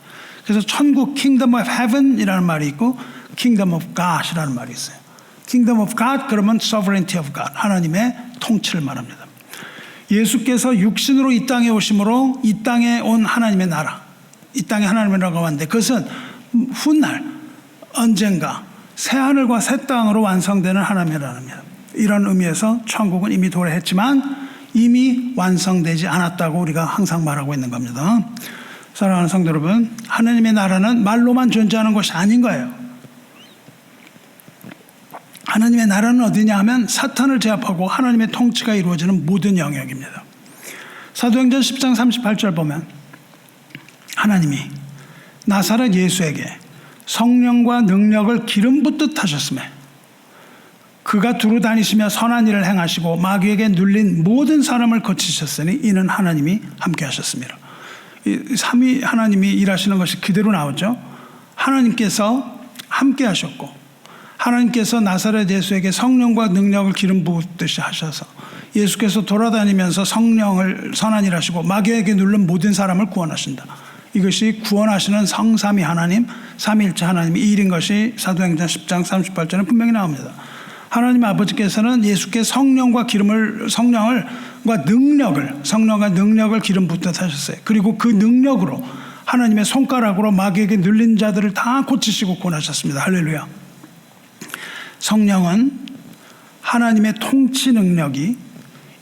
그래서 천국, Kingdom of Heaven이라는 말이 있고 Kingdom of God이라는 말이 있어요. Kingdom of God 그러면 Sovereignty of God, 하나님의 통치를 말합니다. 예수께서 육신으로 이 땅에 오심으로 이 땅에 온 하나님의 나라, 이 땅에 하나님의 나라가 왔는데 그것은 훗날 언젠가 새하늘과 새 땅으로 완성되는 하나님의 나라입니다. 이런 의미에서 천국은 이미 도래했지만 이미 완성되지 않았다고 우리가 항상 말하고 있는 겁니다. 사랑하는 성도 여러분, 하나님의 나라는 말로만 존재하는 것이 아닌 거예요. 하나님의 나라는 어디냐 하면 사탄을 제압하고 하나님의 통치가 이루어지는 모든 영역입니다. 사도행전 10장 38절 보면 하나님이 나사렛 예수에게 성령과 능력을 기름 붓듯 하셨으며 그가 두루 다니시며 선한 일을 행하시고 마귀에게 눌린 모든 사람을 거치셨으니 이는 하나님이 함께 하셨습니다. 이 삼위 하나님이 일하시는 것이 그대로 나오죠. 하나님께서 함께 하셨고 하나님께서 나사렛 예수에게 성령과 능력을 기름 부으듯이 하셔서 예수께서 돌아다니면서 성령을 선한 일 하시고 마귀에게 눌린 모든 사람을 구원하신다. 이것이 구원하시는 성삼위 하나님, 삼위일체 하나님이 이 일인 것이 사도행전 10장 38절에 분명히 나옵니다. 하나님 아버지께서는 예수께 성령과 능력을 기름 붓듯 하셨어요. 그리고 그 능력으로 하나님의 손가락으로 마귀에게 눌린 자들을 다 고치시고 구원하셨습니다. 할렐루야. 성령은 하나님의 통치 능력이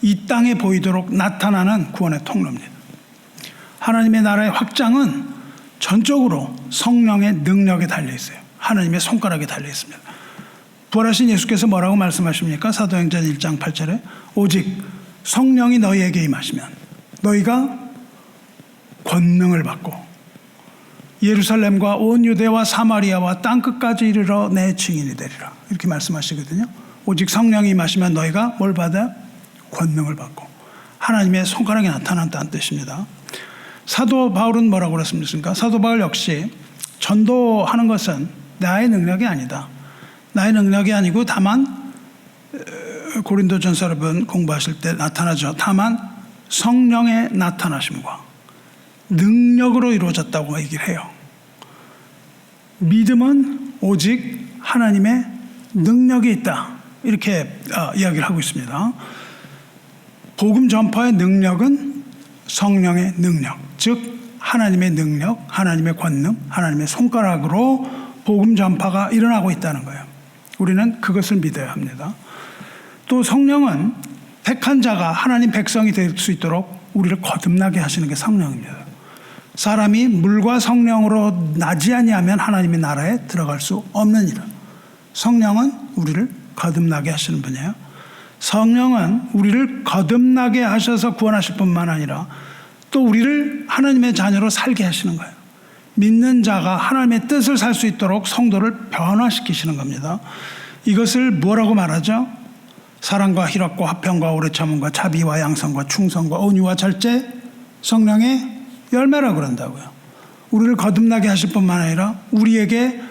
이 땅에 보이도록 나타나는 구원의 통로입니다. 하나님의 나라의 확장은 전적으로 성령의 능력에 달려 있어요. 하나님의 손가락에 달려 있습니다. 부활하신 예수께서 뭐라고 말씀하십니까? 사도행전 1장 8절에 오직 성령이 너희에게 임하시면 너희가 권능을 받고 예루살렘과 온 유대와 사마리아와 땅끝까지 이르러 내 증인이 되리라. 이렇게 말씀하시거든요. 오직 성령이 임하시면 너희가 뭘 받아요? 권능을 받고 하나님의 손가락이 나타난다는 뜻입니다. 사도 바울은 뭐라고 그랬습니까? 사도 바울 역시 전도하는 것은 나의 능력이 아니다. 나의 능력이 아니고 다만 고린도전서 여러분 공부하실 때 나타나죠. 다만 성령의 나타나심과 능력으로 이루어졌다고 얘기를 해요. 믿음은 오직 하나님의 능력이 있다. 이렇게 이야기를 하고 있습니다. 복음 전파의 능력은 성령의 능력, 즉 하나님의 능력, 하나님의 권능, 하나님의 손가락으로 복음 전파가 일어나고 있다는 거예요. 우리는 그것을 믿어야 합니다. 또 성령은 택한 자가 하나님 백성이 될 수 있도록 우리를 거듭나게 하시는 게 성령입니다. 사람이 물과 성령으로 나지 아니하면 하나님의 나라에 들어갈 수 없는 일은 성령은 우리를 거듭나게 하시는 분이에요. 성령은 우리를 거듭나게 하셔서 구원하실 뿐만 아니라 또 우리를 하나님의 자녀로 살게 하시는 거예요. 믿는 자가 하나님의 뜻을 살 수 있도록 성도를 변화시키시는 겁니다. 이것을 뭐라고 말하죠? 사랑과 희락과 화평과 오래 참음과 자비와 양성과 충성과 온유와 절제, 성령의 열매라고 그런다고요. 우리를 거듭나게 하실 뿐만 아니라 우리에게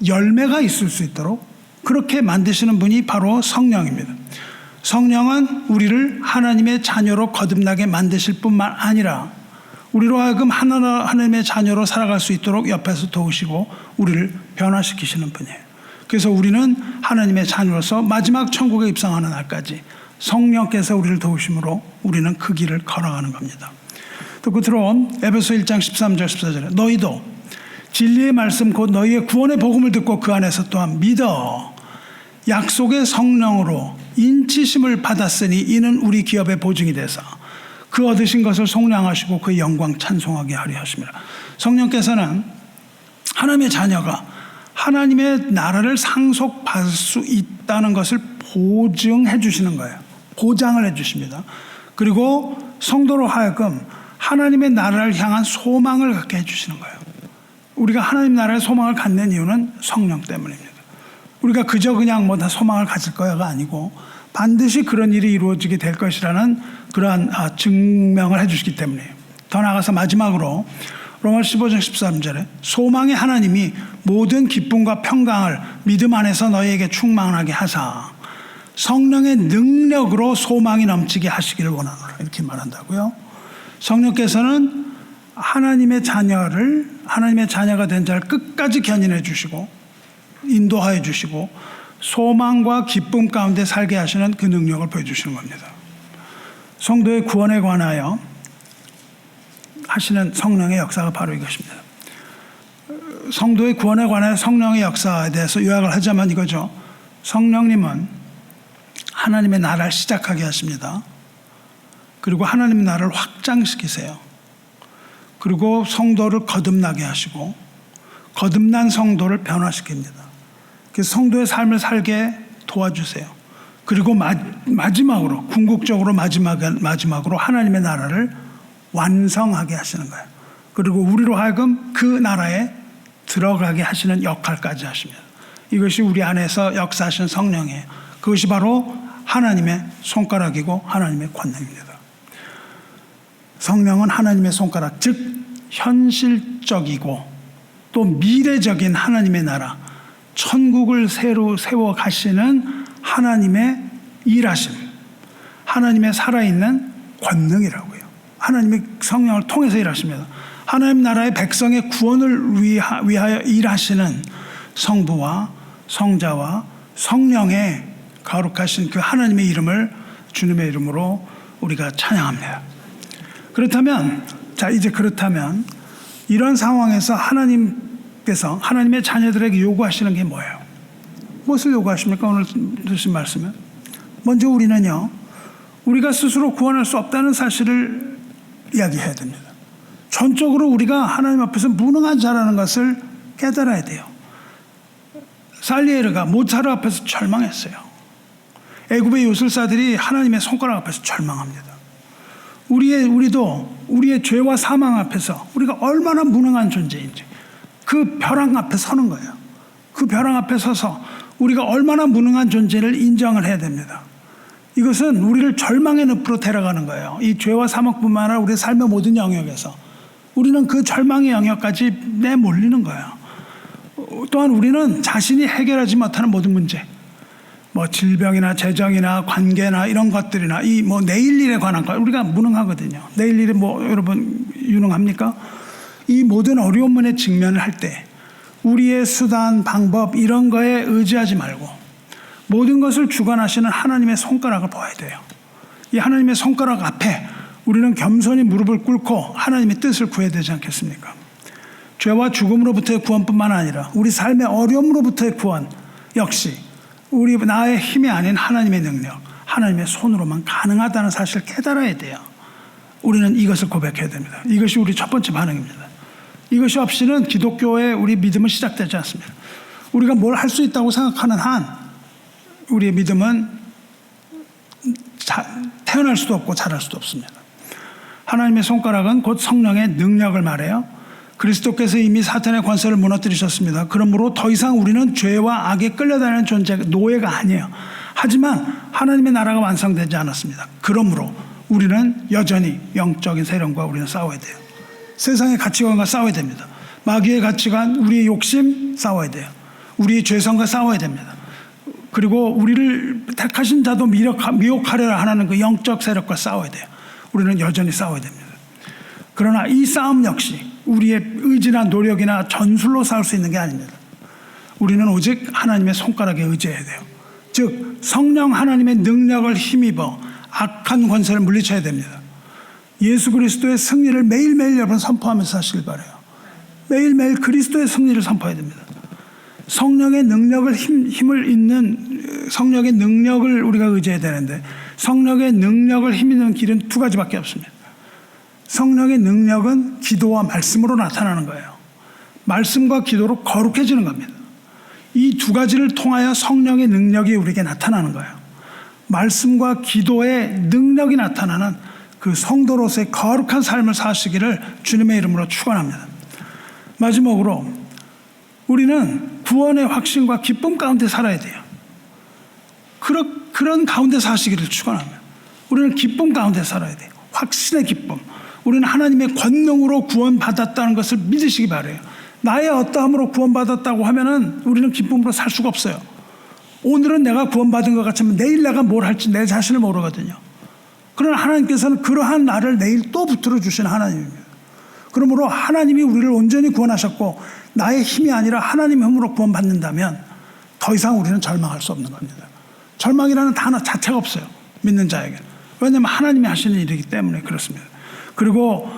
열매가 있을 수 있도록 그렇게 만드시는 분이 바로 성령입니다. 성령은 우리를 하나님의 자녀로 거듭나게 만드실 뿐만 아니라 우리로 하여금 하나님의 자녀로 살아갈 수 있도록 옆에서 도우시고 우리를 변화시키시는 분이에요. 그래서 우리는 하나님의 자녀로서 마지막 천국에 입성하는 날까지 성령께서 우리를 도우심으로 우리는 그 길을 걸어가는 겁니다. 또 끝으로 에베소 1장 13절 14절에 너희도 진리의 말씀 곧 너희의 구원의 복음을 듣고 그 안에서 또한 믿어 약속의 성령으로 인치심을 받았으니 이는 우리 기업의 보증이 되사 그 얻으신 것을 속량하시고 그의 영광 찬송하게 하려 하십니다. 성령께서는 하나님의 자녀가 하나님의 나라를 상속받을 수 있다는 것을 보증해 주시는 거예요. 보장을 해 주십니다. 그리고 성도로 하여금 하나님의 나라를 향한 소망을 갖게 해 주시는 거예요. 우리가 하나님 나라의 소망을 갖는 이유는 성령 때문입니다. 우리가 그저 그냥 뭐 다 소망을 가질 거야가 아니고 반드시 그런 일이 이루어지게 될 것이라는 그러한 증명을 해 주시기 때문이에요. 더 나아가서 마지막으로 로마서 15장 13절에 소망의 하나님이 모든 기쁨과 평강을 믿음 안에서 너희에게 충만하게 하사 성령의 능력으로 소망이 넘치게 하시기를 원하노라 이렇게 말한다고요. 성령께서는 하나님의 자녀가 된 자를 끝까지 견인해 주시고 인도하여 주시고 소망과 기쁨 가운데 살게 하시는 그 능력을 보여주시는 겁니다. 성도의 구원에 관하여 하시는 성령의 역사가 바로 이것입니다. 성도의 구원에 관하여 성령의 역사에 대해서 요약을 하자면 이거죠. 성령님은 하나님의 나라를 시작하게 하십니다. 그리고 하나님의 나라를 확장시키세요. 그리고 성도를 거듭나게 하시고 거듭난 성도를 변화시킵니다. 그래서 성도의 삶을 살게 도와주세요. 그리고 마지막으로 궁극적으로 마지막으로 하나님의 나라를 완성하게 하시는 거예요. 그리고 우리로 하여금 그 나라에 들어가게 하시는 역할까지 하십니다. 이것이 우리 안에서 역사하신 성령이에요. 그것이 바로 하나님의 손가락이고 하나님의 권능입니다. 성령은 하나님의 손가락, 즉 현실적이고 또 미래적인 하나님의 나라, 천국을 새로 세워 가시는 하나님의 일하심, 하나님의 살아있는 권능이라고요. 하나님의 성령을 통해서 일하십니다. 하나님 나라의 백성의 구원을 위하여 일하시는 성부와 성자와 성령의 거룩하신 그 하나님의 이름을 주님의 이름으로 우리가 찬양합니다. 그렇다면 이런 상황에서 하나님께서 하나님의 자녀들에게 요구하시는 게 뭐예요? 무엇을 요구하십니까? 오늘 주신 말씀은 먼저 우리는요, 우리가 스스로 구원할 수 없다는 사실을 이야기해야 됩니다. 전적으로 우리가 하나님 앞에서 무능한 자라는 것을 깨달아야 돼요. 살리에르가 모차르 앞에서 절망했어요. 애굽의 요술사들이 하나님의 손가락 앞에서 절망합니다. 우리도 우리의 죄와 사망 앞에서 우리가 얼마나 무능한 존재인지 그 벼랑 앞에 서는 거예요. 그 벼랑 앞에 서서 우리가 얼마나 무능한 존재를 인정을 해야 됩니다. 이것은 우리를 절망의 늪으로 데려가는 거예요. 이 죄와 사망뿐만 아니라 우리의 삶의 모든 영역에서 우리는 그 절망의 영역까지 내몰리는 거예요. 또한 우리는 자신이 해결하지 못하는 모든 문제, 질병이나 재정이나 관계나 이런 것들이나 내일 일에 관한 것, 우리가 무능하거든요. 내일 일이 여러분 유능합니까? 이 모든 어려움에 직면을 할 때 우리의 수단, 방법 이런 거에 의지하지 말고 모든 것을 주관하시는 하나님의 손가락을 봐야 돼요. 이 하나님의 손가락 앞에 우리는 겸손히 무릎을 꿇고 하나님의 뜻을 구해야 되지 않겠습니까? 죄와 죽음으로부터의 구원뿐만 아니라 우리 삶의 어려움으로부터의 구원 역시 우리 나의 힘이 아닌 하나님의 능력, 하나님의 손으로만 가능하다는 사실을 깨달아야 돼요. 우리는 이것을 고백해야 됩니다. 이것이 우리 첫 번째 반응입니다. 이것이 없이는 기독교의 우리 믿음은 시작되지 않습니다. 우리가 뭘 할 수 있다고 생각하는 한 우리의 믿음은 태어날 수도 없고 자랄 수도 없습니다. 하나님의 손가락은 곧 성령의 능력을 말해요. 그리스도께서 이미 사탄의 권세를 무너뜨리셨습니다. 그러므로 더 이상 우리는 죄와 악에 끌려다니는 존재, 노예가 아니에요. 하지만 하나님의 나라가 완성되지 않았습니다. 그러므로 우리는 여전히 영적인 세력과 우리는 싸워야 돼요. 세상의 가치관과 싸워야 됩니다. 마귀의 가치관, 우리의 욕심 싸워야 돼요. 우리의 죄성과 싸워야 됩니다. 그리고 우리를 택하신 자도 미혹하려라 하는 그 영적 세력과 싸워야 돼요. 우리는 여전히 싸워야 됩니다. 그러나 이 싸움 역시 우리의 의지나 노력이나 전술로 싸울 수 있는 게 아닙니다. 우리는 오직 하나님의 손가락에 의지해야 돼요. 즉 성령 하나님의 능력을 힘입어 악한 권세를 물리쳐야 됩니다. 예수 그리스도의 승리를 매일매일 여러분 선포하면서 사시길 바라요. 매일매일 그리스도의 승리를 선포해야 됩니다. 성령의 능력을 힘을 잇는 성령의 능력을 우리가 의지해야 되는데 성령의 능력을 힘입는 길은 두 가지밖에 없습니다. 성령의 능력은 기도와 말씀으로 나타나는 거예요. 말씀과 기도로 거룩해지는 겁니다. 이 두 가지를 통하여 성령의 능력이 우리에게 나타나는 거예요. 말씀과 기도의 능력이 나타나는 그 성도로서의 거룩한 삶을 사시기를 주님의 이름으로 축원합니다. 마지막으로 우리는 구원의 확신과 기쁨 가운데 살아야 돼요. 그런 가운데 사시기를 축원합니다. 우리는 기쁨 가운데 살아야 돼요. 확신의 기쁨. 우리는 하나님의 권능으로 구원받았다는 것을 믿으시기 바라요. 나의 어떠함으로 구원받았다고 하면은 우리는 기쁨으로 살 수가 없어요. 오늘은 내가 구원받은 것 같지만 내일 내가 뭘 할지 내 자신을 모르거든요. 그러나 하나님께서는 그러한 나를 내일 또 붙들어 주시는 하나님입니다. 그러므로 하나님이 우리를 온전히 구원하셨고 나의 힘이 아니라 하나님의 힘으로 구원받는다면 더 이상 우리는 절망할 수 없는 겁니다. 절망이라는 단어 자체가 없어요. 믿는 자에게. 왜냐하면 하나님이 하시는 일이기 때문에 그렇습니다. 그리고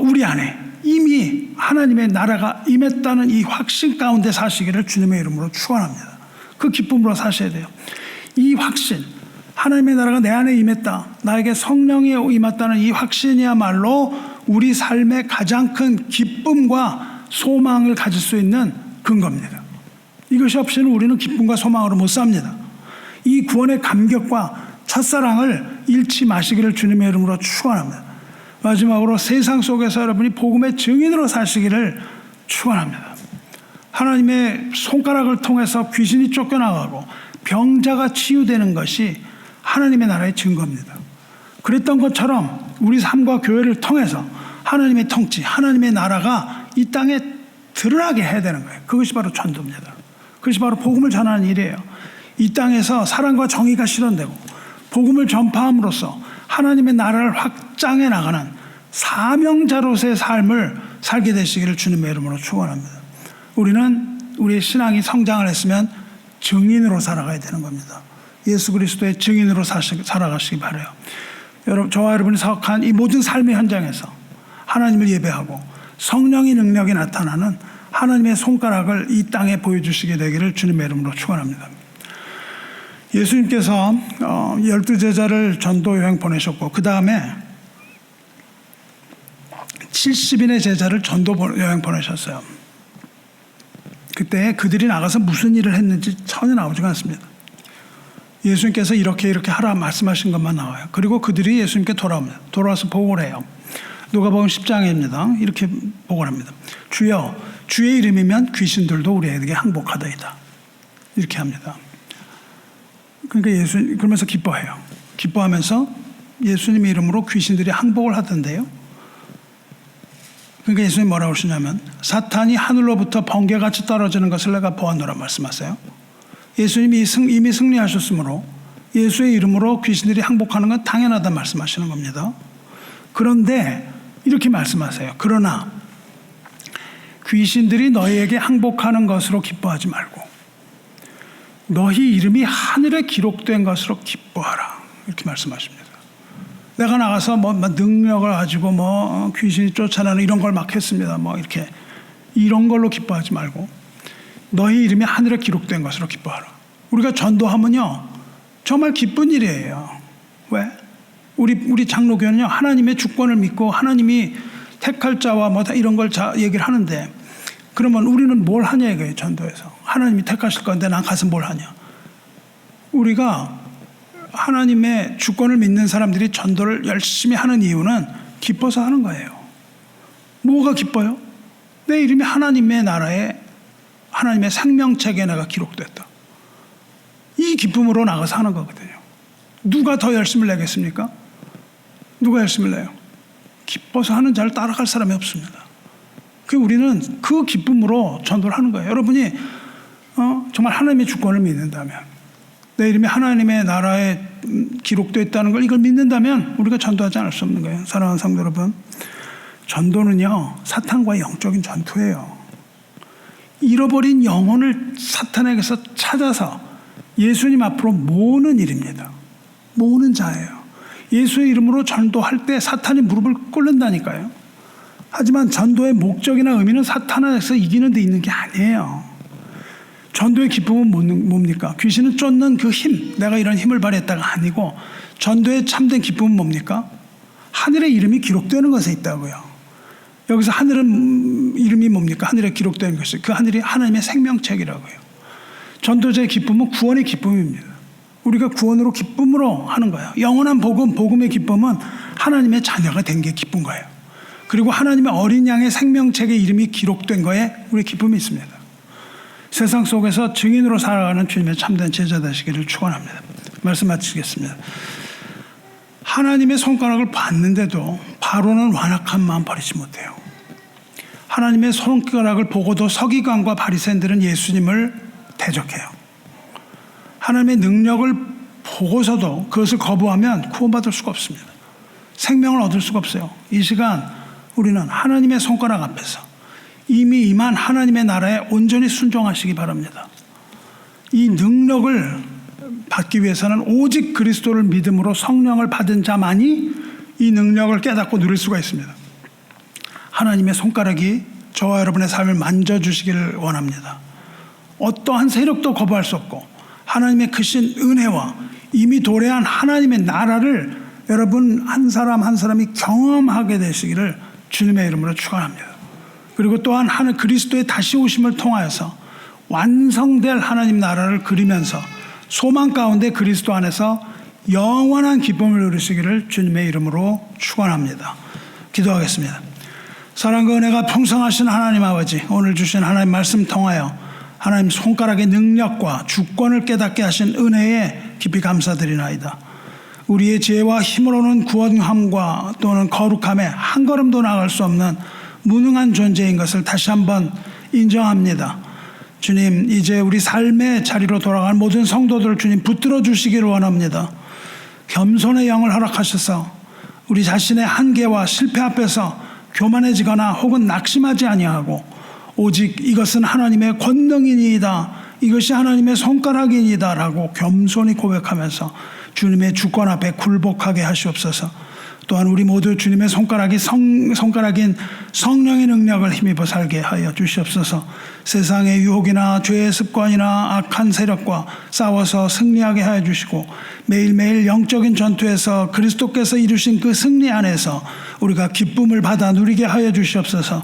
우리 안에 이미 하나님의 나라가 임했다는 이 확신 가운데 사시기를 주님의 이름으로 축원합니다. 그 기쁨으로 사셔야 돼요. 이 확신, 하나님의 나라가 내 안에 임했다, 나에게 성령이 임했다는 이 확신이야말로 우리 삶의 가장 큰 기쁨과 소망을 가질 수 있는 근거입니다. 이것이 없이는 우리는 기쁨과 소망으로 못 삽니다. 이 구원의 감격과 첫사랑을 잃지 마시기를 주님의 이름으로 축원합니다. 마지막으로 세상 속에서 여러분이 복음의 증인으로 사시기를 축원합니다. 하나님의 손가락을 통해서 귀신이 쫓겨나가고 병자가 치유되는 것이 하나님의 나라의 증거입니다. 그랬던 것처럼 우리 삶과 교회를 통해서 하나님의 통치, 하나님의 나라가 이 땅에 드러나게 해야 되는 거예요. 그것이 바로 전도입니다. 그것이 바로 복음을 전하는 일이에요. 이 땅에서 사랑과 정의가 실현되고 복음을 전파함으로써 하나님의 나라를 확장해 나가는 사명자로서의 삶을 살게 되시기를 주님의 이름으로 축원합니다. 우리는 우리의 신앙이 성장을 했으면 증인으로 살아가야 되는 겁니다. 예수 그리스도의 증인으로 살아가시기 바라요. 여러분, 저와 여러분이 사역한 이 모든 삶의 현장에서 하나님을 예배하고 성령의 능력이 나타나는 하나님의 손가락을 이 땅에 보여주시게 되기를 주님의 이름으로 축원합니다. 예수님께서 12제자를 전도 여행 보내셨고 그 다음에 70인의 제자를 전도 여행 보내셨어요. 그때 그들이 나가서 무슨 일을 했는지 전혀 나오지가 않습니다. 예수님께서 이렇게 하라 말씀하신 것만 나와요. 그리고 그들이 예수님께 돌아옵니다. 돌아와서 보고를 해요. 누가복음 10장입니다. 이렇게 보고를 합니다. 주여, 주의 이름이면 귀신들도 우리에게 항복하더이다. 이렇게 합니다. 그러니까 그러면서 기뻐해요. 기뻐하면서 예수님의 이름으로 귀신들이 항복을 하던데요. 그러니까 예수님이 뭐라고 하시냐면 사탄이 하늘로부터 번개같이 떨어지는 것을 내가 보았노라 말씀하세요. 예수님이 이미 승리하셨으므로 예수의 이름으로 귀신들이 항복하는 건 당연하다 말씀하시는 겁니다. 그런데 이렇게 말씀하세요. 그러나 귀신들이 너희에게 항복하는 것으로 기뻐하지 말고 너희 이름이 하늘에 기록된 것으로 기뻐하라. 이렇게 말씀하십니다. 내가 나가서 뭐 능력을 가지고 뭐 귀신이 쫓아나는 이런 걸 막 했습니다. 뭐 이렇게 이런 걸로 기뻐하지 말고 너희 이름이 하늘에 기록된 것으로 기뻐하라. 우리가 전도하면요 정말 기쁜 일이에요. 왜? 우리 장로교는요 하나님의 주권을 믿고 하나님이 택할 자와 뭐 이런 걸 얘기를 하는데 그러면 우리는 뭘 하냐 이거예요. 전도에서 하나님이 택하실 건데 난 가서 뭘 하냐. 우리가 하나님의 주권을 믿는 사람들이 전도를 열심히 하는 이유는 기뻐서 하는 거예요. 뭐가 기뻐요? 내 이름이 하나님의 나라에 하나님의 생명책에 내가 기록됐다. 이 기쁨으로 나가서 하는 거거든요. 누가 더 열심을 내겠습니까? 누가 열심을 내요? 기뻐서 하는 자를 따라갈 사람이 없습니다. 우리는 그 기쁨으로 전도를 하는 거예요. 여러분이 정말 하나님의 주권을 믿는다면, 내 이름이 하나님의 나라에 기록되어 있다는 걸 이걸 믿는다면 우리가 전도하지 않을 수 없는 거예요. 사랑하는 성도 여러분, 전도는요 사탄과의 영적인 전투예요. 잃어버린 영혼을 사탄에게서 찾아서 예수님 앞으로 모으는 일입니다. 모으는 자예요. 예수의 이름으로 전도할 때 사탄이 무릎을 꿇는다니까요. 하지만 전도의 목적이나 의미는 사탄에서 이기는 데 있는 게 아니에요. 전도의 기쁨은 뭡니까? 귀신을 쫓는 그 힘, 내가 이런 힘을 발휘했다가 아니고, 전도의 참된 기쁨은 뭡니까? 하늘의 이름이 기록되는 것에 있다고요. 여기서 하늘은 이름이 뭡니까? 하늘에 기록되는 것이, 그 하늘이 하나님의 생명책이라고요. 전도자의 기쁨은 구원의 기쁨입니다. 우리가 구원으로 기쁨으로 하는 거예요. 영원한 복음, 복음의 기쁨은 하나님의 자녀가 된 게 기쁜 거예요. 그리고 하나님의 어린 양의 생명책에 이름이 기록된 거에 우리 기쁨이 있습니다. 세상 속에서 증인으로 살아가는 주님의 참된 제자 되시기를 축원합니다. 말씀 마치겠습니다. 하나님의 손가락을 봤는데도 바로는 완악한 마음 버리지 못해요. 하나님의 손가락을 보고도 서기관과 바리새인들은 예수님을 대적해요. 하나님의 능력을 보고서도 그것을 거부하면 구원받을 수가 없습니다. 생명을 얻을 수가 없어요. 이 시간 우리는 하나님의 손가락 앞에서 이미 임한 하나님의 나라에 온전히 순종하시기 바랍니다. 이 능력을 받기 위해서는 오직 그리스도를 믿음으로 성령을 받은 자만이 이 능력을 깨닫고 누릴 수가 있습니다. 하나님의 손가락이 저와 여러분의 삶을 만져주시기를 원합니다. 어떠한 세력도 거부할 수 없고 하나님의 크신 은혜와 이미 도래한 하나님의 나라를 여러분 한 사람 한 사람이 경험하게 되시기를 주님의 이름으로 축원합니다. 그리고 또한 하늘 그리스도의 다시 오심을 통하여서 완성될 하나님 나라를 그리면서 소망 가운데 그리스도 안에서 영원한 기쁨을 누리시기를 주님의 이름으로 축원합니다. 기도하겠습니다. 사랑과 은혜가 풍성하신 하나님 아버지, 오늘 주신 하나님 말씀 통하여 하나님 손가락의 능력과 주권을 깨닫게 하신 은혜에 깊이 감사드리나이다. 우리의 지혜와 힘으로는 구원함과 또는 거룩함에 한 걸음도 나갈 수 없는 무능한 존재인 것을 다시 한번 인정합니다. 주님, 이제 우리 삶의 자리로 돌아갈 모든 성도들을 주님 붙들어 주시기를 원합니다. 겸손의 영을 허락하셔서 우리 자신의 한계와 실패 앞에서 교만해지거나 혹은 낙심하지 아니하고 오직 이것은 하나님의 권능이니이다, 이것이 하나님의 손가락이니이다 라고 겸손히 고백하면서 주님의 주권 앞에 굴복하게 하시옵소서. 또한 우리 모두 주님의 손가락인 성령의 능력을 힘입어 살게 하여 주시옵소서. 세상의 유혹이나 죄의 습관이나 악한 세력과 싸워서 승리하게 하여 주시고 매일매일 영적인 전투에서 그리스도께서 이루신 그 승리 안에서 우리가 기쁨을 받아 누리게 하여 주시옵소서.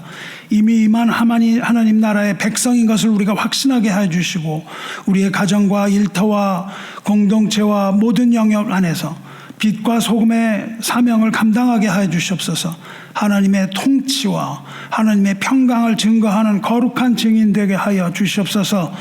이미 임한 하나님 나라의 백성인 것을 우리가 확신하게 하여 주시고 우리의 가정과 일터와 공동체와 모든 영역 안에서 빛과 소금의 사명을 감당하게 하여 주시옵소서. 하나님의 통치와 하나님의 평강을 증거하는 거룩한 증인 되게 하여 주시옵소서.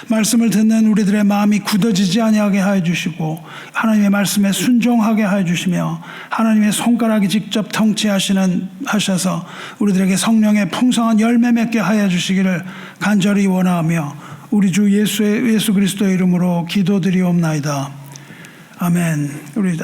말씀을 듣는 우리들의 마음이 굳어지지 아니하게 하여 주시고 하나님의 말씀에 순종하게 하여 주시며 하나님의 손가락이 직접 통치하셔서 우리들에게 성령의 풍성한 열매 맺게 하여 주시기를 간절히 원하며 우리 주 예수 그리스도의 이름으로 기도드리옵나이다. 아멘. 우리